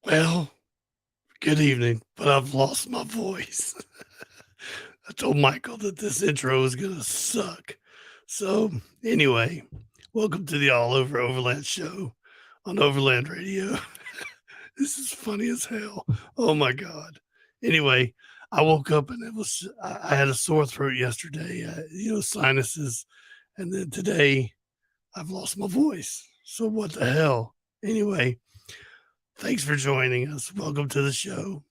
Well, good evening, but I've lost my voice. I told Michael that this intro was going to suck. So, anyway, welcome to the All Over Overland show on Overland Radio. This is funny as hell. Oh my God. Anyway, I woke up and I had a sore throat yesterday, sinuses. And then today I've lost my voice. So, what the hell? Anyway, thanks for joining us. Welcome to the show.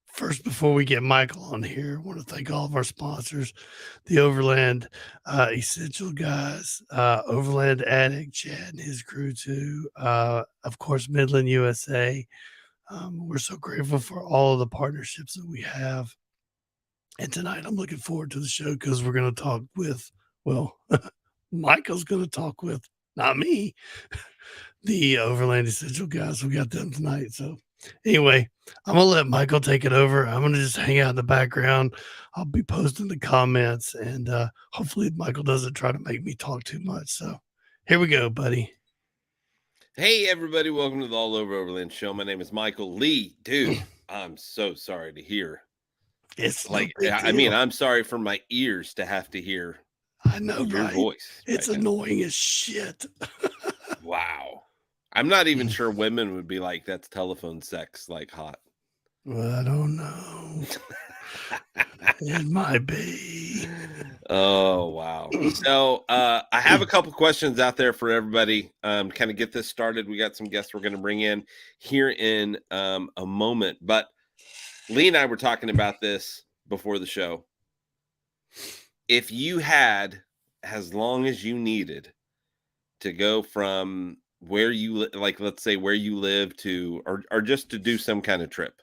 First, before we get Michael on here, I want to thank all of our sponsors, the Overland Essential guys, Overland Addict, Chad and his crew too. Of course, Midland USA. We're so grateful for all of the partnerships that we have. And tonight I'm looking forward to the show because we're going to talk with, well, Michael's going to talk with, not me, the Overland Essential guys. We got them tonight. So anyway, I'm going to let Michael take it over. I'm going to just hang out in the background. I'll be posting the comments and hopefully Michael doesn't try to make me talk too much. So here we go, buddy. Hey, everybody. Welcome to the All Over Overland show. My name is Michael Lee. Dude, I'm so sorry to hear. It's like, no I mean, I'm sorry for my ears to have to hear I know, your right? voice. It's right annoying as shit. Wow. I'm not even sure women would be like, that's telephone sex, like hot. Well, I don't know. It might be. Oh, wow. So I have a couple questions out there for everybody. Kind of get this started. We got some guests we're going to bring in here in a moment. But Lee and I were talking about this before the show. If you had as long as you needed to go from where you like, let's say where you live to, or just to do some kind of trip,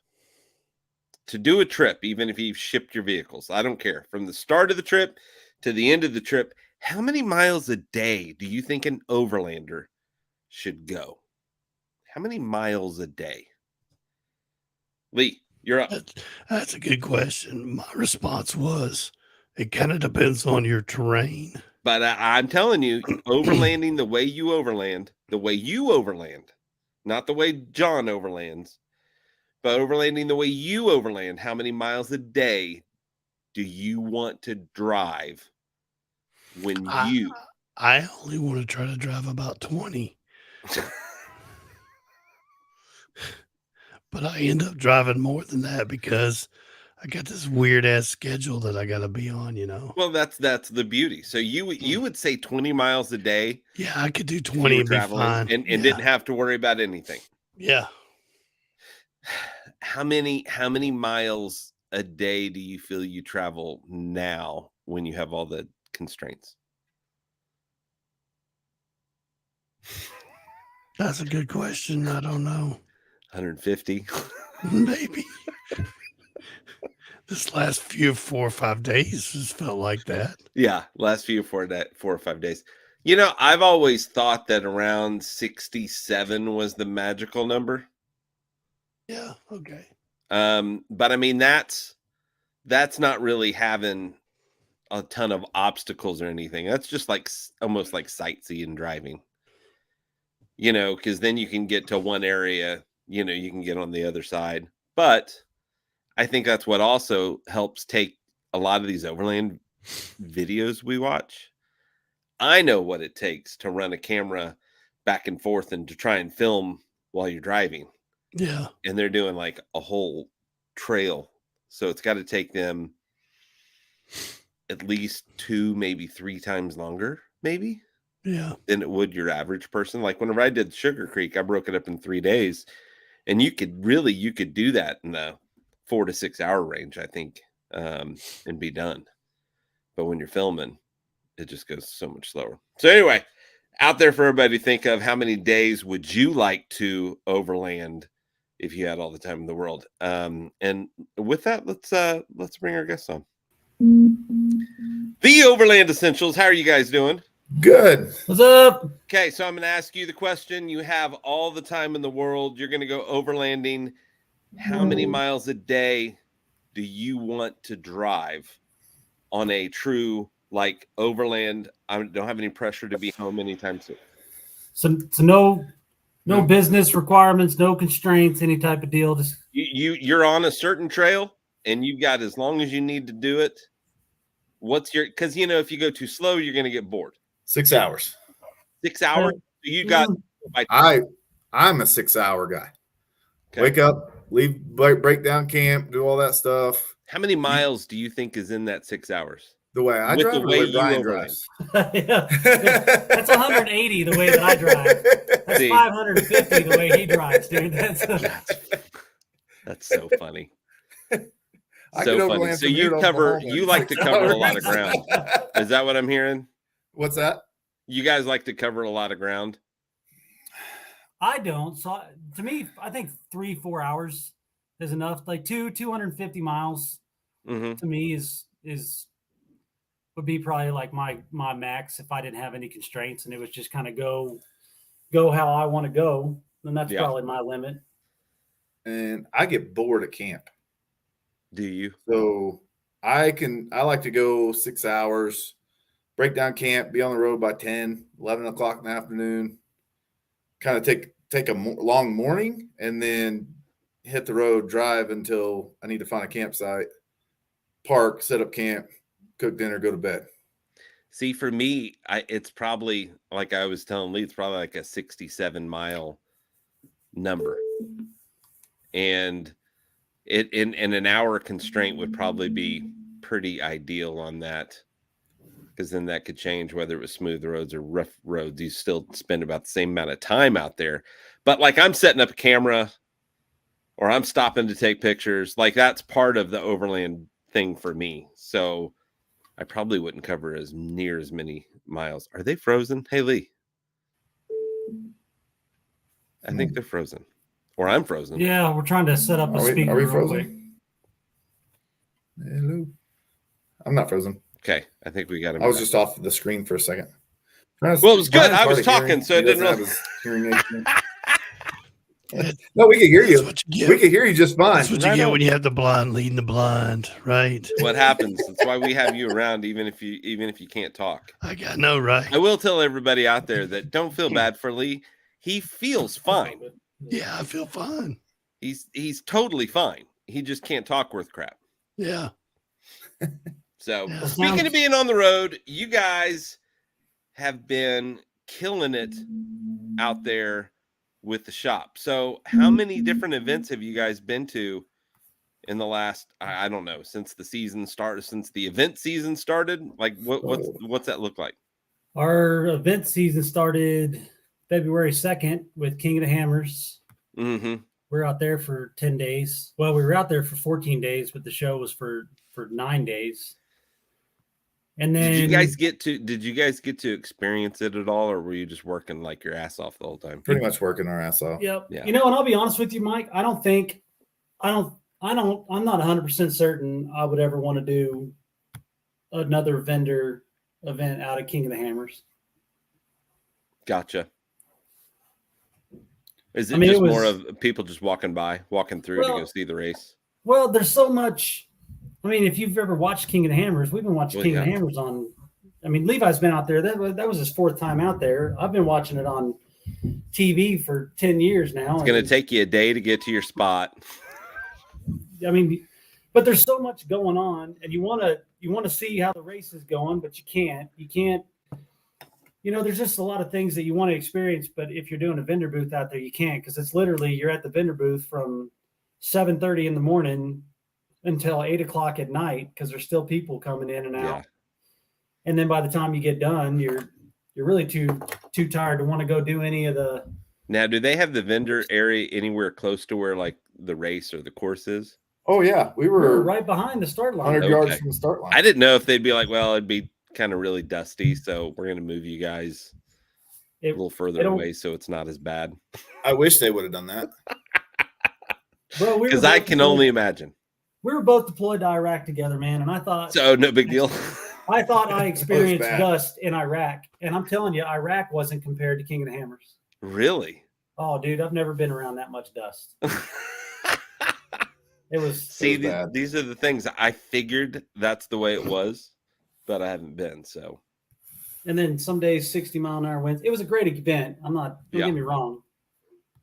to do a trip, even if you've shipped your vehicles, I don't care, from the start of the trip to the end of the trip, how many miles a day do you think an overlander should go? How many miles a day? Lee, you're up. That's a good question. My response was, it kind of depends on your terrain. But I'm telling you, overlanding the way you overland, not the way John overlands, but overlanding the way you overland, how many miles a day do you want to drive when you... I only want to try to drive about 20. But I end up driving more than that because I got this weird ass schedule that I got to be on, you know. Well, that's the beauty. So you would say 20 miles a day. Yeah, I could do 20 and be fine. And didn't have to worry about anything. Yeah. How many miles a day do you feel you travel now when you have all the constraints? That's a good question. I don't know. 150? Maybe. This last few 4 or 5 days has felt like that. Yeah, last 4 or 5 days. You know, I've always thought that around 67 was the magical number. Yeah, okay. But I mean, that's not really having a ton of obstacles or anything. That's just like almost like sightseeing driving, you know, because then you can get to one area, you know, you can get on the other side. But I think that's what also helps take a lot of these overland videos we watch. I know what it takes to run a camera back and forth and to try and film while you're driving. Yeah. And they're doing like a whole trail. So it's got to take them at least 2, maybe 3 times longer, maybe. Yeah. Than it would your average person. Like whenever I did Sugar Creek, I broke it up in 3 days. And you could do that in the 4 to 6 hour range, I think, and be done. But when you're filming, it just goes so much slower. So anyway, out there for everybody to think of, how many days would you like to overland if you had all the time in the world? And with that, let's bring our guests on. The Overland Essentials. How are you guys doing? Good. What's up? Okay, so I'm going to ask you the question. You have all the time in the world. You're going to go overlanding. How many miles a day do you want to drive on a true, like, overland? I don't have any pressure to be home anytime soon. So no No business requirements, no constraints, any type of deal. Just You're on a certain trail and you've got as long as you need to do it. What's your, because if you go too slow, you're going to get bored. 6 hours. 6 hours? You got I'm a 6 hour guy. Okay. Wake up, leave, break down camp, do all that stuff. How many miles do you think is in that 6 hours? The way I With drive, the or way the way you Brian overland. drives. yeah. That's 180 the way that I drive. That's See. 550 the way he drives, dude. That's so funny. I So could funny. overland So from here to you Oklahoma like in to 6 cover a hours. lot of ground. Is that what I'm hearing? What's that? You guys like to cover a lot of ground? I don't. So to me, I think 3-4 hours is enough. Like 250 miles Mm-hmm. to me would be probably like my max if I didn't have any constraints and it was just kind of go how I want to go. Then that's probably my limit. And I get bored at camp. Do you? So I like to go 6 hours, break down camp, be on the road by 10, 11 o'clock in the afternoon, kind of take a long morning and then hit the road, drive until I need to find a campsite, park, set up camp, cook dinner, go to bed. See, for me, it's probably, like I was telling Lee, it's probably like a 67 mile number. And in an hour constraint would probably be pretty ideal on that, because then that could change whether it was smooth roads or rough roads. You still spend about the same amount of time out there. But like I'm setting up a camera or I'm stopping to take pictures, like that's part of the overland thing for me. So I probably wouldn't cover as many miles. Are they frozen? Hey, Lee. I think they're frozen. Or I'm frozen. Yeah, we're trying to set up a speaker. Are we real quick. frozen? Hello. I'm not frozen. Okay, I think we got him. I was just off the screen for a second. Well, it was good. I was talking, so it didn't really. Hearing no, we can hear you. We can hear you just fine. That's what you get when you have the blind leading the blind, right? What happens? That's why we have you around, even if you can't talk. I know, right? I will tell everybody out there that don't feel bad for Lee. He feels fine. Yeah, I feel fine. He's totally fine. He just can't talk worth crap. Yeah. So speaking of being on the road, you guys have been killing it out there with the shop. So how many different events have you guys been to in the last, I don't know, since the season started, since the event season started? Like what's that look like? Our event season started February 2nd with King of the Hammers. Mm-hmm. We're out there for 10 days. Well, we were out there for 14 days, but the show was for 9 days. And then did you guys get to experience it at all, or were you just working like your ass off the whole time? Pretty much working our ass off. Yep. Yeah. And I'll be honest with you, Mike, I'm not 100% certain I would ever want to do another vendor event out of King of the Hammers. Gotcha. Is it just more of people just walking through to go see the race? Well, there's so much. I mean, if you've ever watched King of the Hammers, we've been watching King of the Hammers on. I mean, Levi's been out there. That was his 4th time out there. I've been watching it on TV for 10 years now. It's going to take you a day to get to your spot. I mean, but there's so much going on, and you want to see how the race is going, but you can't. There's just a lot of things that you want to experience, but if you're doing a vendor booth out there, you can't, because it's literally you're at the vendor booth from 7:30 in the morning until 8 o'clock at night, because there's still people coming in and out. Yeah. And then by the time you get done, you're really too tired to want to go do any of the. Now, do they have the vendor area anywhere close to where like the race or the course is? Oh yeah, we were right behind the start line. 100 yards from the start line. I didn't know if they'd be like, well, it'd be kind of really dusty, so we're going to move you guys a little further away so it's not as bad. I wish they would have done that. Because I can only imagine. We were both deployed to Iraq together, man, and I thought so no big deal. I thought I experienced dust in Iraq, and I'm telling you, Iraq wasn't compared to King of the Hammers. Really? Oh, dude, I've never been around that much dust. It was. See, these are the things I figured that's the way it was, but I haven't been. So. And then some days 60-mile-an-hour winds. It was a great event. Don't get me wrong.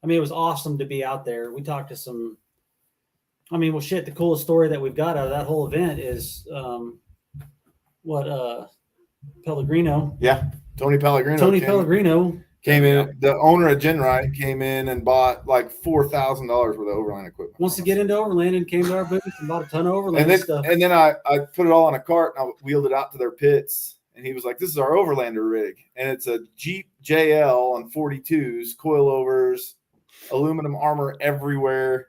I mean, it was awesome to be out there. We talked to some. I mean, well, shit. The coolest story that we've got out of that whole event is Pellegrino. Yeah, Tony Pellegrino. Pellegrino came in. The owner of Genrite came in and bought like $4,000 worth of Overland equipment. Wants to get into Overland and came to our booth and bought a ton of Overland stuff. And then I put it all on a cart and I wheeled it out to their pits. And he was like, "This is our Overlander rig, and it's a Jeep JL on 42s, coilovers, aluminum armor everywhere."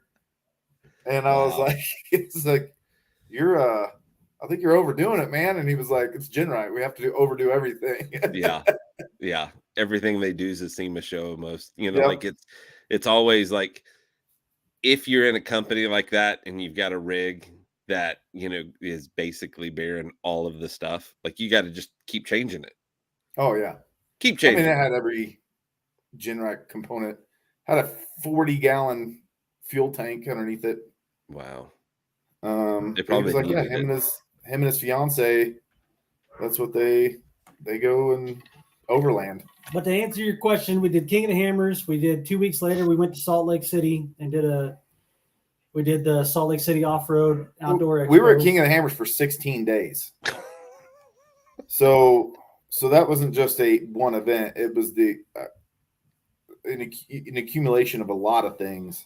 And I was like, "It's like you're I think you're overdoing it, man." And he was like, "It's Genrite. We have to overdo everything." yeah. Everything they do is a SEMA show most. Like it's always like if you're in a company like that and you've got a rig that is basically bearing all of the stuff, like you got to just keep changing it. Oh yeah, keep changing. I mean, it had every Genrite component. Had a 40-gallon fuel tank underneath it. Wow. It was like, yeah, him and his fiance. That's what they go and Overland. But to answer your question, we did King of the Hammers. We did 2 weeks later. We went to Salt Lake City and we did the Salt Lake City off-road outdoor expo. We were at King of the Hammers for 16 days. So that wasn't just one event. It was an accumulation of a lot of things.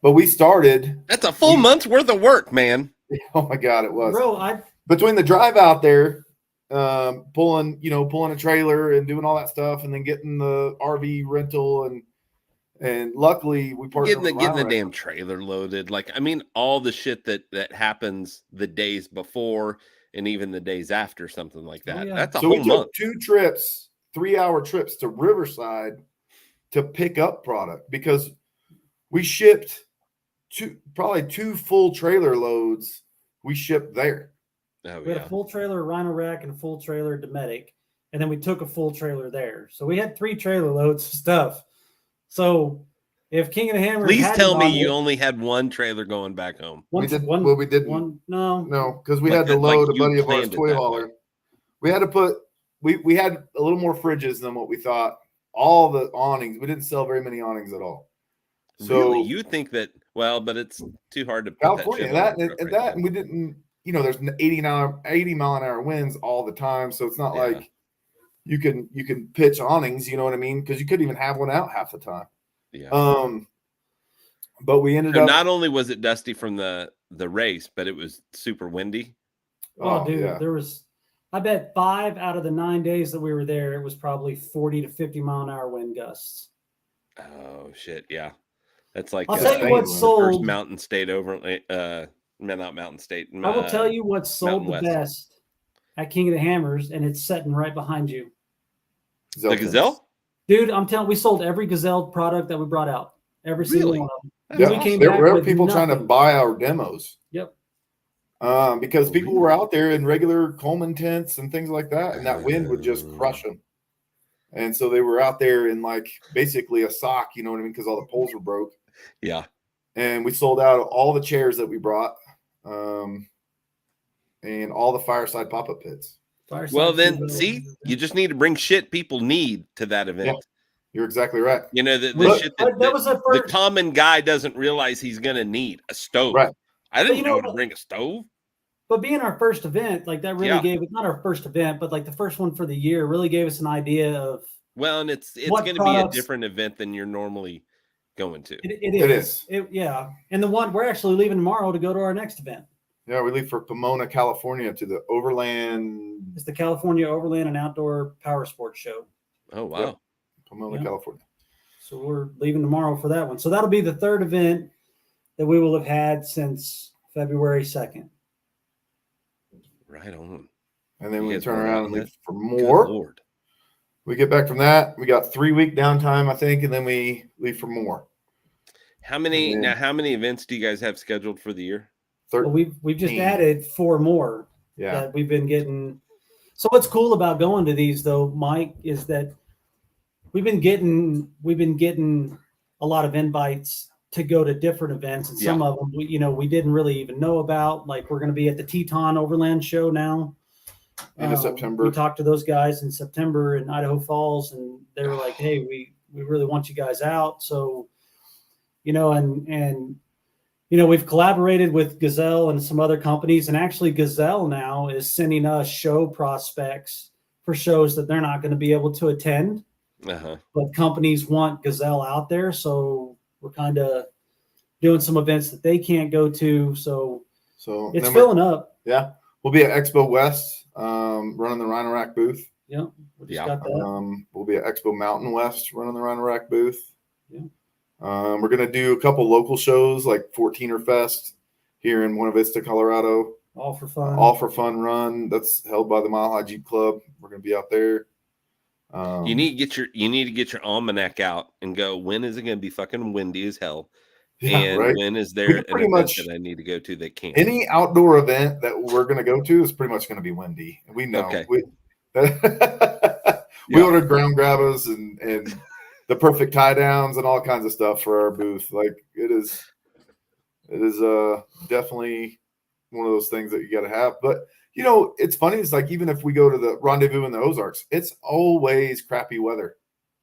But we started. That's a full month's worth of work, man. Oh my God, it was. Bro, between the drive out there, pulling a trailer and doing all that stuff, and then getting the RV rental and luckily we partnered getting the damn trailer loaded. Like, I mean, all the shit that happens the days before and even the days after, something like that. Yeah. That's a whole month. So we took 2 trips, 3-hour trips to Riverside to pick up product because we shipped probably 2 full trailer loads. We shipped there. Oh, we had a full trailer Rhino Rack and a full trailer Dometic, and then we took a full trailer there. So we had 3 trailer loads of stuff. So if King of the Hammers, please tell me you only had 1 trailer going back home. We didn't. No, because we had to load a buddy of ours toy hauler. We had to put. We had a little more fridges than what we thought. All the awnings. We didn't sell very many awnings at all. So really, you think that? Well, but it's too hard to put California and we didn't. There's 80 mile an hour winds all the time, so it's not like you can pitch awnings. You know what I mean? Because you couldn't even have one out half the time. Yeah. But we ended up. Not only was it dusty from the race, but it was super windy. Oh, dude, there was. I bet 5 out of the 9 days that we were there, it was probably 40 to 50 mile an hour wind gusts. Oh shit! Yeah, that's like I'll tell you what sold. First Mountain State Overland. Not Mountain State. I will tell you what sold the best at King of the Hammers, and it's sitting right behind you. The Gazelle? Dude, I'm telling you, we sold every Gazelle product that we brought out. Every single one of them. Yeah. There were people trying to buy our demos. Yep. Because people were out there in regular Coleman tents and things like that, and that wind would just crush them. And so they were out there in like basically a sock, you know what I mean? Because all the poles were broke. Yeah. And we sold out all the chairs that we brought. And all the fireside pop-up pits. Well, then, see, you just need to bring shit people need to that event. Yeah, you're exactly right. The shit that the common guy doesn't realize he's going to need a stove. Right. I didn't know to bring a stove. But being our first event, like that really gave it, not our first event, but like the first one for the year, really gave us an idea of. Well, and it's going to be a different event than you're normally going to. It is. Yeah. And the one we're actually leaving tomorrow to go to our next event. Yeah, we leave for Pomona, California to the Overland. It's the California Overland and Outdoor Power Sports Show. Oh, wow. Yep. Pomona, California. So we're leaving tomorrow for that one. So that'll be the 3rd event that we will have had since February 2nd. Right on. And then we turn around and leave for more. We get back from that. We got 3-week downtime, I think, and then we leave for more. How many events do you guys have scheduled for the year? Well, we've just added 4 more that we've been getting. So what's cool about going to these though, Mike, is that we've been getting a lot of invites to go to different events, and some of them we didn't really even know about. Like we're going to be at the Teton Overland Show now. In September. We talked to those guys in September in Idaho Falls, and they were like, "Hey, we really want you guys out." So and we've collaborated with Gazelle and some other companies, and actually Gazelle now is sending us show prospects for shows that they're not going to be able to attend. But companies want Gazelle out there, so we're kind of doing some events that they can't go to. So it's filling up. Yeah, we'll be at Expo West, running the Rhino-Rack booth. Yeah, got that. We'll be at Expo Mountain West, running the Rhino-Rack booth. Yeah. We're gonna do a couple local shows like 14er Fest here in Buena Vista, Colorado. All for fun. All for fun run. That's held by the Mile High Jeep Club. We're gonna be out there. You need to get your almanac out and go, when is it going to be fucking windy as hell? Yeah, and right? When is there an event much that I need to go to that can't? Any outdoor event that we're going to go to is pretty much going to be windy. We know. Okay. We ordered ground grabbers and the perfect tie downs and all kinds of stuff for our booth. Like it is definitely one of those things that you got to have. But it's funny. It's like, even if we go to the Rendezvous in the Ozarks, it's always crappy weather.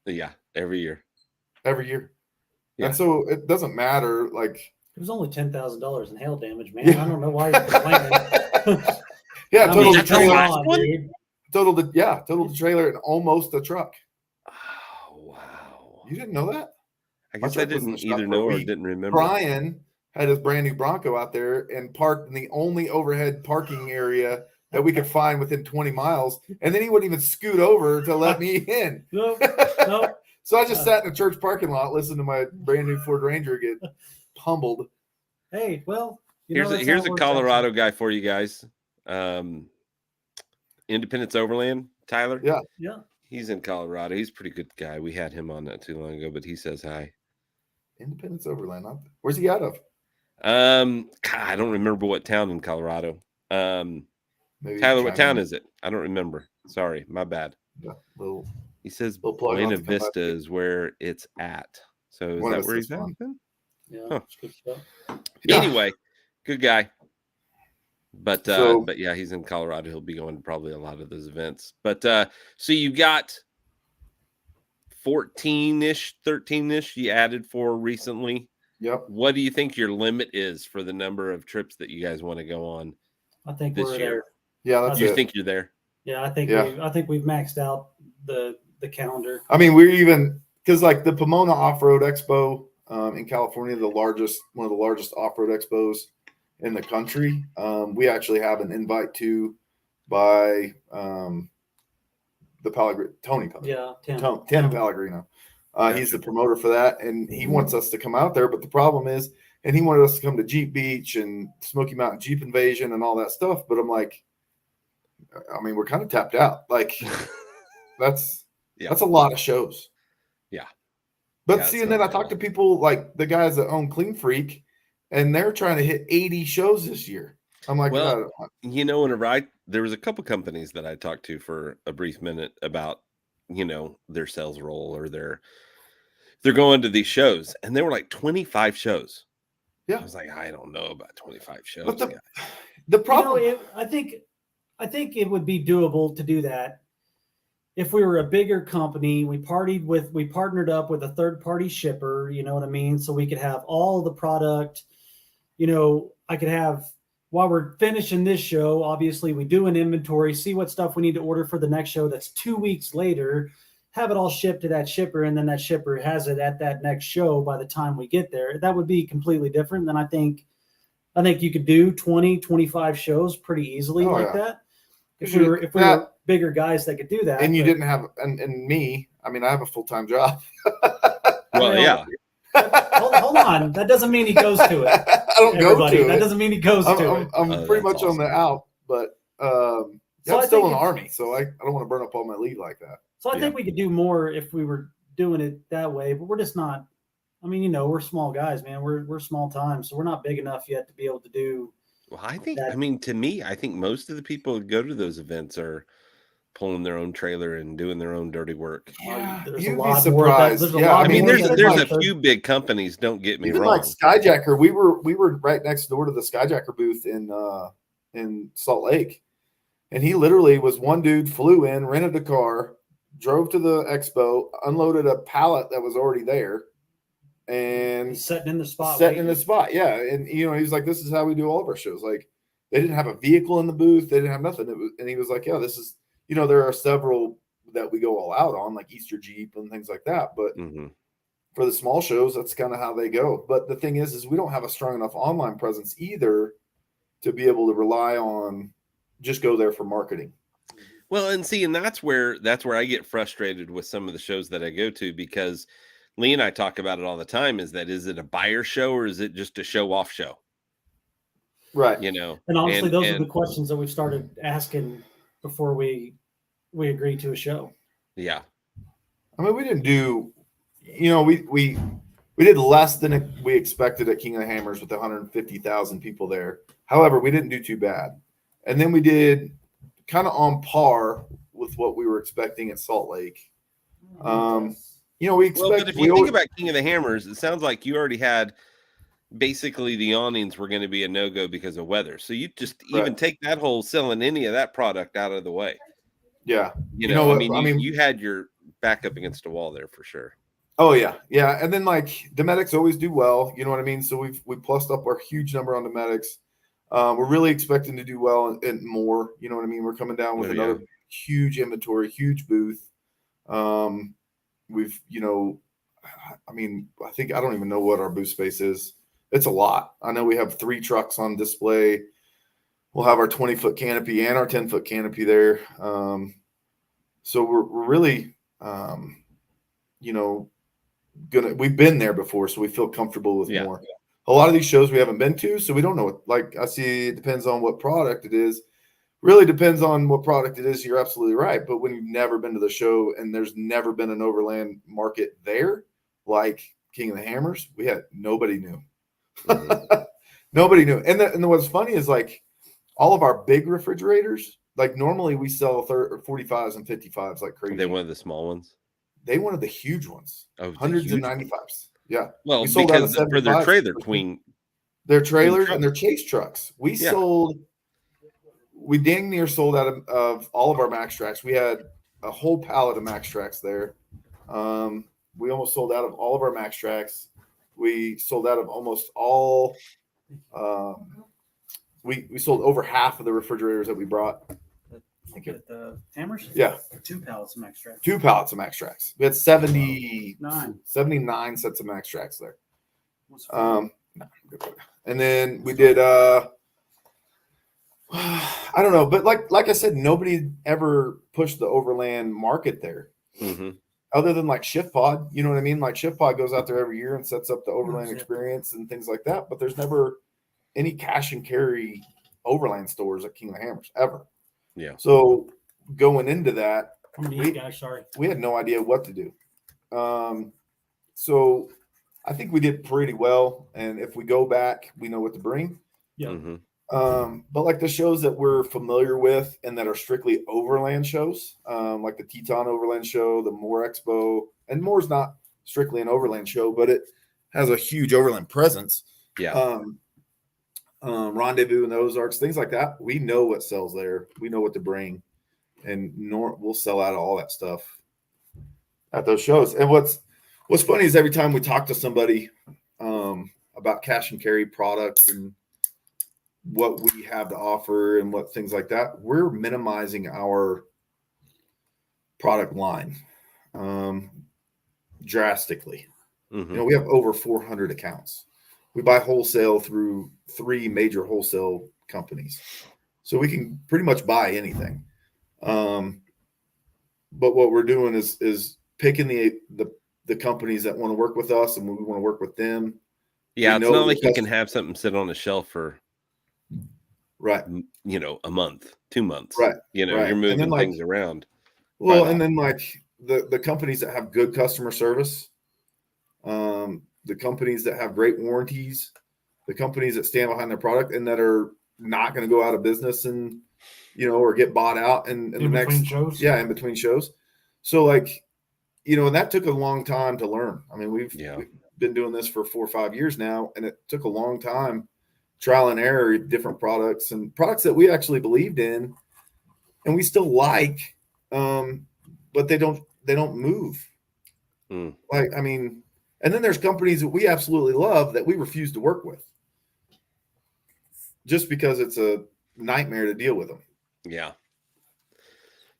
Yeah. Every year. Yeah. And so it doesn't matter. Like, it was only $10,000 in hail damage, man. Yeah. I don't know why you're complaining. Yeah. Total trailer. trailer and almost a truck. Oh, wow. You didn't know that? I guess I didn't either know or didn't remember. Brian had his brand new Bronco out there and parked in the only overhead parking area that we could find within 20 miles. And then he wouldn't even scoot over to let me in. No. So I just sat in a church parking lot, listening to my brand new Ford Ranger get pummeled. Hey, well, here's a Colorado guy for you guys. Independence Overland, Tyler. Yeah. He's in Colorado. He's a pretty good guy. We had him on not too long ago, but he says hi. Independence Overland. Where's he out of? I don't remember what town in Colorado. Tyler, what town is it? I don't remember. Sorry, my bad. Yeah, he says Buena Vista is where it's at. So is that where he's at? Yeah. Huh. Good stuff. Yeah. Anyway, good guy. But yeah, he's in Colorado. He'll be going to probably a lot of those events. But so you got 14-ish, 13-ish you added for recently. Yep. What do you think your limit is for the number of trips that you guys want to go on? I think this we're year. there. Yeah, that's you think you're there? Yeah, I think we've maxed out the calendar. I mean, we're even because like the Pomona Off-Road Expo in California, one of the largest off-road expos in the country. We actually have an invite to by the Tony. Yeah, Tim Pellegrino. He's the promoter for that, and he wants us to come out there. But the problem is, and he wanted us to come to Jeep Beach and Smoky Mountain Jeep Invasion and all that stuff. But I'm like, I mean, we're kind of tapped out. Like, that's a lot of shows. Yeah. But see, and then I talk to people like the guys that own Clean Freak, and they're trying to hit 80 shows this year. I'm like, well, there was a couple companies that I talked to for a brief minute about, their sales role or they're going to these shows, and they were like 25 shows. Yeah. I was like, I don't know about 25 shows. But the problem, I think it would be doable to do that if we were a bigger company. We partnered up with a third-party shipper, you know what I mean? So we could have all the product, I could have, while we're finishing this show, obviously we do an inventory, see what stuff we need to order for the next show that's 2 weeks later, have it all shipped to that shipper, and then that shipper has it at that next show by the time we get there. That would be completely different. Then I think you could do 20, 25 shows pretty easily that. If we were bigger guys that could do that. And you didn't have, and me, I mean, I have a full-time job. Well, yeah. Hold on. That doesn't mean he goes to it. I don't go to it. That doesn't mean he goes to it. I'm pretty much on the out, but I'm still in the Army, so I don't want to burn up all my leave like that. So I think we could do more if we were doing it that way, but we're just not. I mean, we're small guys, man. We're small time, so we're not big enough yet to be able to do. Well, I think most of the people who go to those events are pulling their own trailer and doing their own dirty work. Yeah, there's you'd a lot be surprised. There's a few big companies. Don't get me wrong. Like Skyjacker, we were right next door to the Skyjacker booth in Salt Lake, and he literally was one dude flew in, rented a car, drove to the expo, unloaded a pallet that was already there, and setting in the spot. Yeah. And he's like, this is how we do all of our shows. Like, they didn't have a vehicle in the booth, they didn't have nothing. And he was like, yeah, this is, there are several that we go all out on, like Easter Jeep and things like that. But for the small shows, that's kind of how they go. But the thing is we don't have a strong enough online presence either to be able to rely on just go there for marketing. Well, and that's where I get frustrated with some of the shows that I go to, because Lee and I talk about it all the time. Is it a buyer show, or is it just a show off show? Right. And honestly, those are the questions that we've started asking before we agreed to a show. Yeah. I mean, we didn't do, we did less than we expected at King of the Hammers with 150,000 people there. However, we didn't do too bad. And then we did kind of on par with what we were expecting at Salt Lake. We expect. Well, but if you think about King of the Hammers, it sounds like you already had basically the awnings were going to be a no-go because of weather. So you just even take that whole selling any of that product out of the way. Yeah. You had your back up against a wall there for sure. Oh yeah. Yeah. And then like Dometics always do well, you know what I mean? So we plussed up our huge number on Dometics. We're really expecting to do well and more, you know what I mean? We're coming down with another huge inventory, huge booth. We've, I don't even know what our booth space is. It's a lot. I know we have 3 trucks on display. We'll have our 20-foot canopy and our 10-foot canopy there. So we're really, we've been there before, so we feel comfortable with more. A lot of these shows we haven't been to, so we don't know what, like I see, it depends on what product it is. Really depends on what product it is. You're absolutely right. But when you've never been to the show and there's never been an Overland market there, like King of the Hammers, nobody knew. Nobody knew. And what's funny is like all of our big refrigerators, like normally we sell 45s and 55s like crazy. They wanted the small ones. They wanted the huge ones. Hundreds and 95s. Yeah. Well, we sold because for their trailer queen. Their trailers and their chase trucks. We dang near sold out of all of our Max Tracks. We had a whole pallet of Max Tracks there. We almost sold out of all of our Max Tracks. We sold out of almost all. We sold over half of the refrigerators that we brought. At the Hammers? Yeah. 2 pallets of Max Tracks. 2 pallets of Max Tracks. We had 79 sets of Max Tracks there. And then we did I don't know, but like I said, nobody ever pushed the Overland market there. Other than like Shift Pod, you know what I mean? Like Shift Pod goes out there every year and sets up the Overland experience and things like that, but there's never any cash and carry Overland stores at King of the Hammers ever. Yeah. So going into that, we had no idea what to do. So I think we did pretty well, and if we go back, we know what to bring. Yeah. But like the shows that we're familiar with and that are strictly Overland shows, like the Teton Overland show, the Moore Expo, and Moore's not strictly an Overland show, but it has a huge Overland presence. Yeah. Rendezvous in the Ozarks, things like that. We know what sells there. We know what to bring, and we'll sell out of all that stuff at those shows. And what's funny is every time we talk to somebody about cash and carry products and what we have to offer and what things like that, we're minimizing our product line drastically. We have over 400 accounts. We buy wholesale through 3 major wholesale companies, so we can pretty much buy anything. But what we're doing is picking the companies that want to work with us, and we want to work with them. Yeah, it's not like you can have something sit on a shelf for a month, 2 months. Right. You're moving things around. Well, and then like the companies that have good customer service, the companies that have great warranties, the companies that stand behind their product and that are not going to go out of business and, or get bought out in the next shows. Yeah, in between shows. So like, and that took a long time to learn. I mean, we've been doing this for 4 or 5 years now, and it took a long time, trial and error, different products and products that we actually believed in and we still like, but they don't move. Like, I mean, And then there's companies that we absolutely love that we refuse to work with just because it's a nightmare to deal with them. Yeah.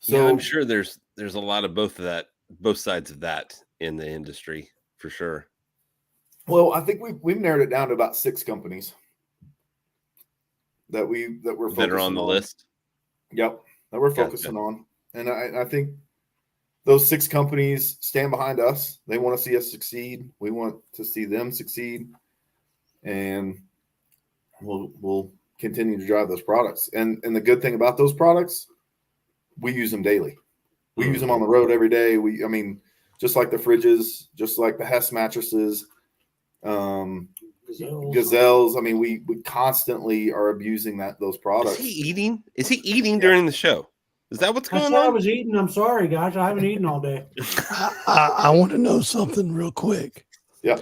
So yeah, I'm sure there's a lot of both sides of that in the industry for sure. Well, I think we've narrowed it down to about 6 companies that we're focusing that are on the list. Yep, that we're focusing on, and I think those 6 companies stand behind us. They want to see us succeed. We want to see them succeed, and we'll continue to drive those products. And the good thing about those products, we use them daily. We use them on the road every day. I mean, just like the fridges, just like the Hess mattresses, Gazelles. I mean, we constantly are abusing those products. Is he eating during the show? Is that what's going on? I was eating. I'm sorry, guys. I haven't eaten all day. I want to know something real quick. Yeah.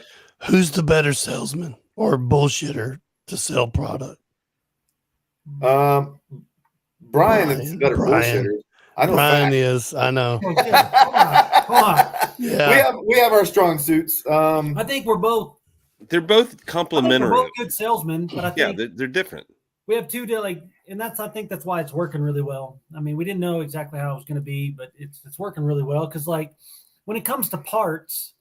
Who's the better salesman or bullshitter to sell product? Brian is the better bullshitter. I know Brian is. I know. Hold on. Yeah. We have our strong suits. I think we're both. They're both complementary. We're both good salesmen, but I think they're different. We have two and I think that's why it's working really well. I mean, we didn't know exactly how it was going to be, but it's working really well because, like, when it comes to parts,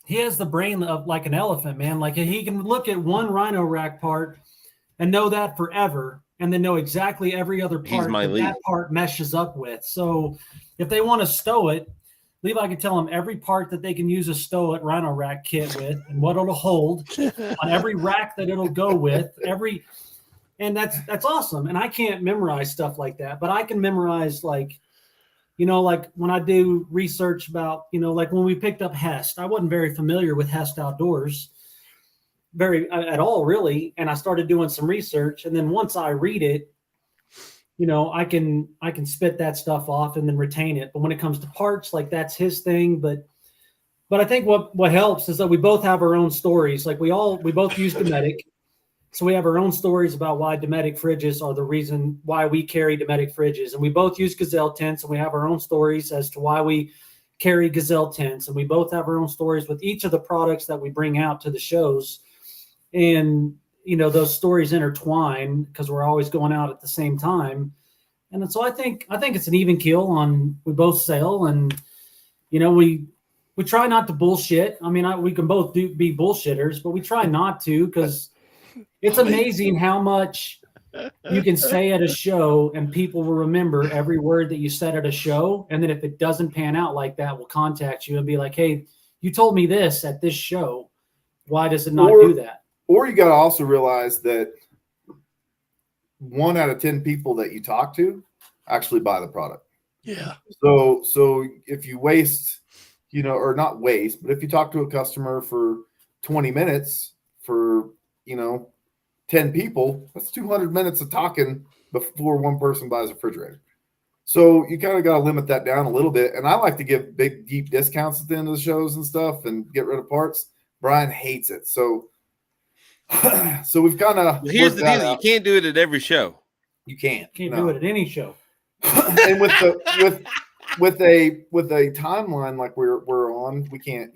he has the brain of like an elephant, man. Like, he can look at one Rhino rack part and know that forever, and then know exactly every other part that part meshes up with. So, if they want to stow it, Levi can tell them every part that they can use a stow it Rhino rack kit with, and what it'll hold on every rack that it'll go with, and that's awesome. And I can't memorize stuff like that, but I can memorize, like, like when I do research about, like when we picked up Hest, I wasn't very familiar with Hest Outdoors at all, really. And I started doing some research, and then once I read it, I can spit that stuff off and then retain it. But when it comes to parts, like, that's his thing. But I think what helps is that we both have our own stories. Like, we both use Dometic. So we have our own stories about why Dometic fridges are the reason why we carry Dometic fridges. And we both use Gazelle tents, and we have our own stories as to why we carry Gazelle tents. And we both have our own stories with each of the products that we bring out to the shows. And, those stories intertwine because we're always going out at the same time. And so I think it's an even keel on, we both sell, and, we try not to bullshit. I mean, we can both be bullshitters, but we try not to, because it's amazing how much you can say at a show and people will remember every word that you said at a show. And then if it doesn't pan out like that, we'll contact you and be like, hey, you told me this at this show. Why does it not do that? Or you got to also realize that 1 out of 10 people that you talk to actually buy the product. Yeah. So if you waste, or not waste, but if you talk to a customer for 20 minutes for, 10 people, that's 200 minutes of talking before one person buys a refrigerator. So you kind of got to limit that down a little bit. And I like to give big, deep discounts at the end of the shows and stuff and get rid of parts. Brian hates it. So we've kind of. Well, here's the deal: you can't do it at every show. You can't. Do it at any show. And with a timeline like we're on, we can't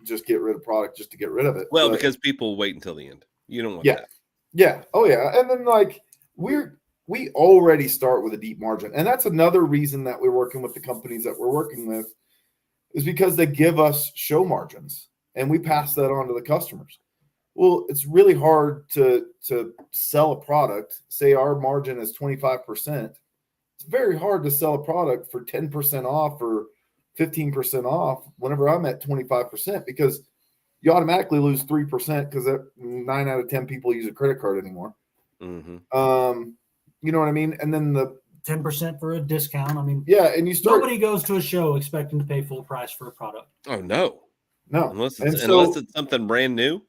just get rid of product just to get rid of it. Well, because people wait until the end. You don't want that. Yeah. Oh yeah. And then, like, we already start with a deep margin. And that's another reason that we're working with the companies that we're working with, is because they give us show margins and we pass that on to the customers. Well, it's really hard to sell a product. Say our margin is 25%. It's very hard to sell a product for 10% off or 15% off whenever I'm at 25%, because you automatically lose 3% because 9 out of 10 people use a credit card anymore. Mm-hmm. You know what I mean? And then the 10% for a discount. I mean, and you start. Nobody goes to a show expecting to pay full price for a product. Oh no. Unless it's something brand new.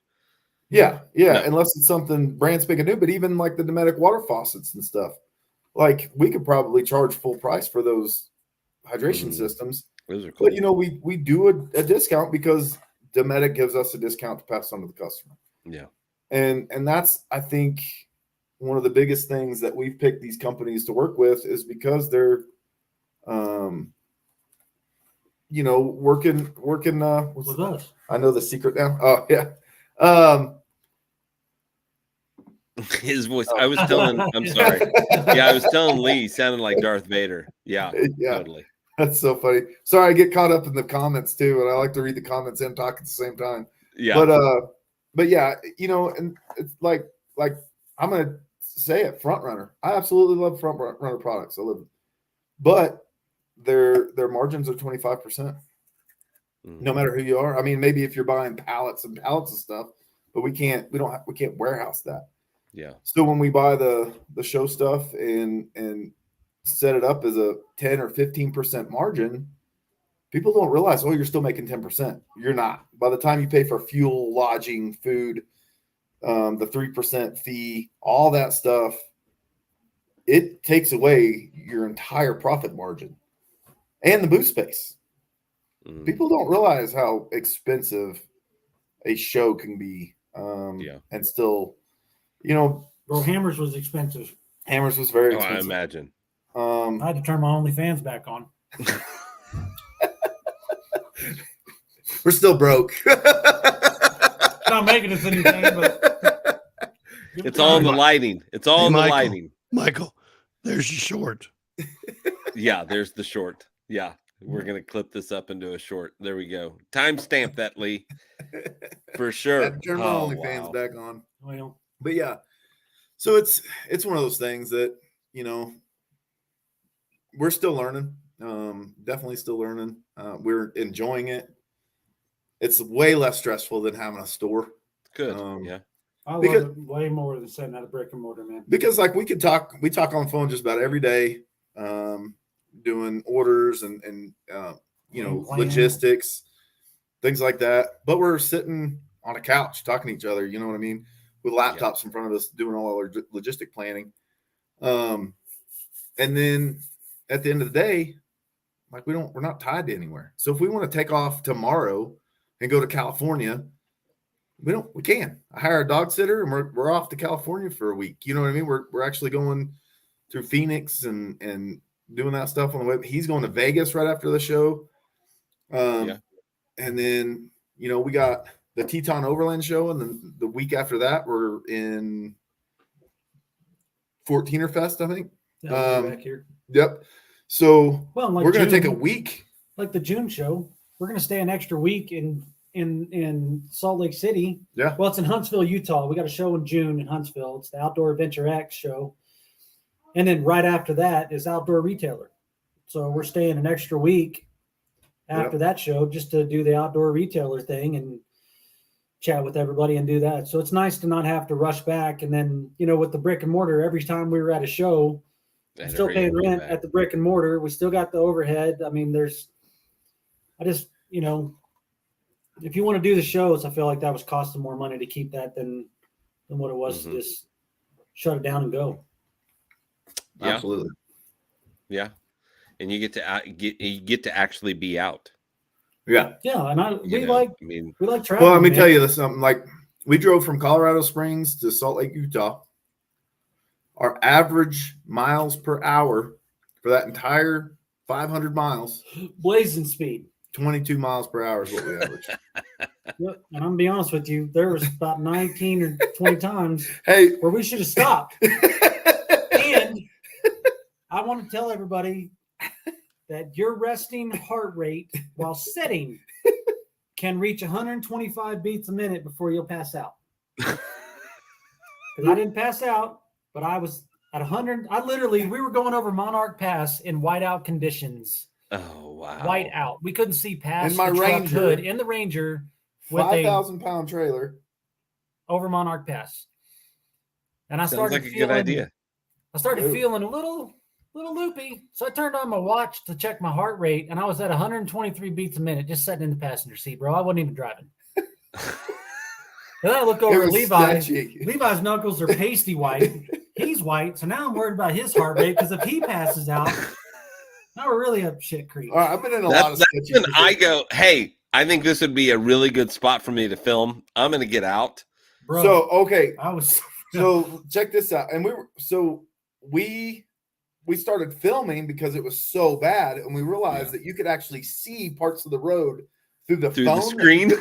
Yeah, no. Unless it's something brand spanking new. But even like the Dometic water faucets and stuff, like, we could probably charge full price for those hydration systems. Those are cool. But we do a discount because Dometic gives us a discount to pass on to the customer. Yeah, and that's, I think, one of the biggest things that we've picked these companies to work with, is because they're working. With us. I know the secret now. Oh yeah. His voice. I'm sorry. Yeah, I was telling Lee, he sounded like Darth Vader. Yeah, totally. That's so funny. Sorry, I get caught up in the comments too, and I like to read the comments and talk at the same time. Yeah. But yeah, and it's like I'm gonna say it, front runner. I absolutely love front runner products. I love them. But their margins are 25%. No matter who you are. I mean, maybe if you're buying pallets and pallets of stuff, but we can't warehouse that. Yeah. So when we buy the show stuff and set it up as a 10 or 15% margin, people don't realize, you're still making 10%. You're not. By the time you pay for fuel, lodging, food, the 3% fee, all that stuff, it takes away your entire profit margin and the booth space. People don't realize how expensive a show can be. And still, Bro, Hammers was expensive. Hammers was very expensive. I imagine. I had to turn my OnlyFans back on. We're still broke. Not making us anything, but it's all in the lighting. It's all in the lighting. Michael, there's your short. Yeah, there's the short. Yeah, we're gonna clip this up into a short. There we go. Timestamp that, Lee, for sure. Turn my OnlyFans back on. Well, but yeah, so it's one of those things that we're still learning. Definitely still learning. We're enjoying it. It's way less stressful than having a store. Good. Yeah. I love it way more than setting out a brick and mortar, man. Because we talk on the phone just about every day, doing orders and logistics, things like that. But we're sitting on a couch talking to each other, you know what I mean? With laptops in front of us, doing all our logistic planning. And then at the end of the day, we're not tied to anywhere. So if we want to take off tomorrow and go to California, we can. I hire a dog sitter and we're off to California for a week. You know what I mean? We're actually going through Phoenix and doing that stuff on the way. He's going to Vegas right after the show. And then, we got the Teton Overland show. And then the week after that, we're in Fort Fest, I think. Back here. Yep. So we're going to take a week. Like the June show, we're going to stay an extra week in Salt Lake City. Yeah. Well, it's in Huntsville, Utah. We got a show in June in Huntsville. It's the Outdoor Adventure X show. And then right after that is Outdoor Retailer. So we're staying an extra week after that show just to do the Outdoor Retailer thing and chat with everybody and do that. So it's nice to not have to rush back. And then, with the brick and mortar, every time we were at a show, we're still paying rent at the brick and mortar. We still got the overhead. I mean, if you want to do the shows, I feel like that was costing more money to keep that than what it was to just shut it down and go. Yeah. Absolutely. Yeah. And you get to actually be out. Yeah. Yeah. And we like traveling. Well, let me tell you this something. Like, we drove from Colorado Springs to Salt Lake, Utah. Our average miles per hour for that entire 500 miles, blazing speed, 22 miles per hour is what we average. And I'm gonna be honest with you, there was about 19 or 20 times where we should have stopped. And I want to tell everybody that your resting heart rate while sitting can reach 125 beats a minute before you'll pass out. Because I didn't pass out, but I was at 100. We were going over Monarch Pass in whiteout conditions. Oh, wow. Whiteout. We couldn't see past in my the Ranger hood in the Ranger with 5,000-pound trailer over Monarch Pass. And I Sounds like a good idea. I started feeling a little loopy. So I turned on my watch to check my heart rate, and I was at 123 beats a minute just sitting in the passenger seat, bro. I wasn't even driving. Then I look over at Levi. Levi's knuckles are pasty white. He's white. So now I'm worried about his heart rate because if he passes out, now we're really up shit creek. All right, I've been in a lot of sketches. When I go, hey, I think this would be a really good spot for me to film. I'm going to get out. Bro, so, okay. So check this out. And we we started filming because it was so bad, and we realized that you could actually see parts of the road through the phone screen.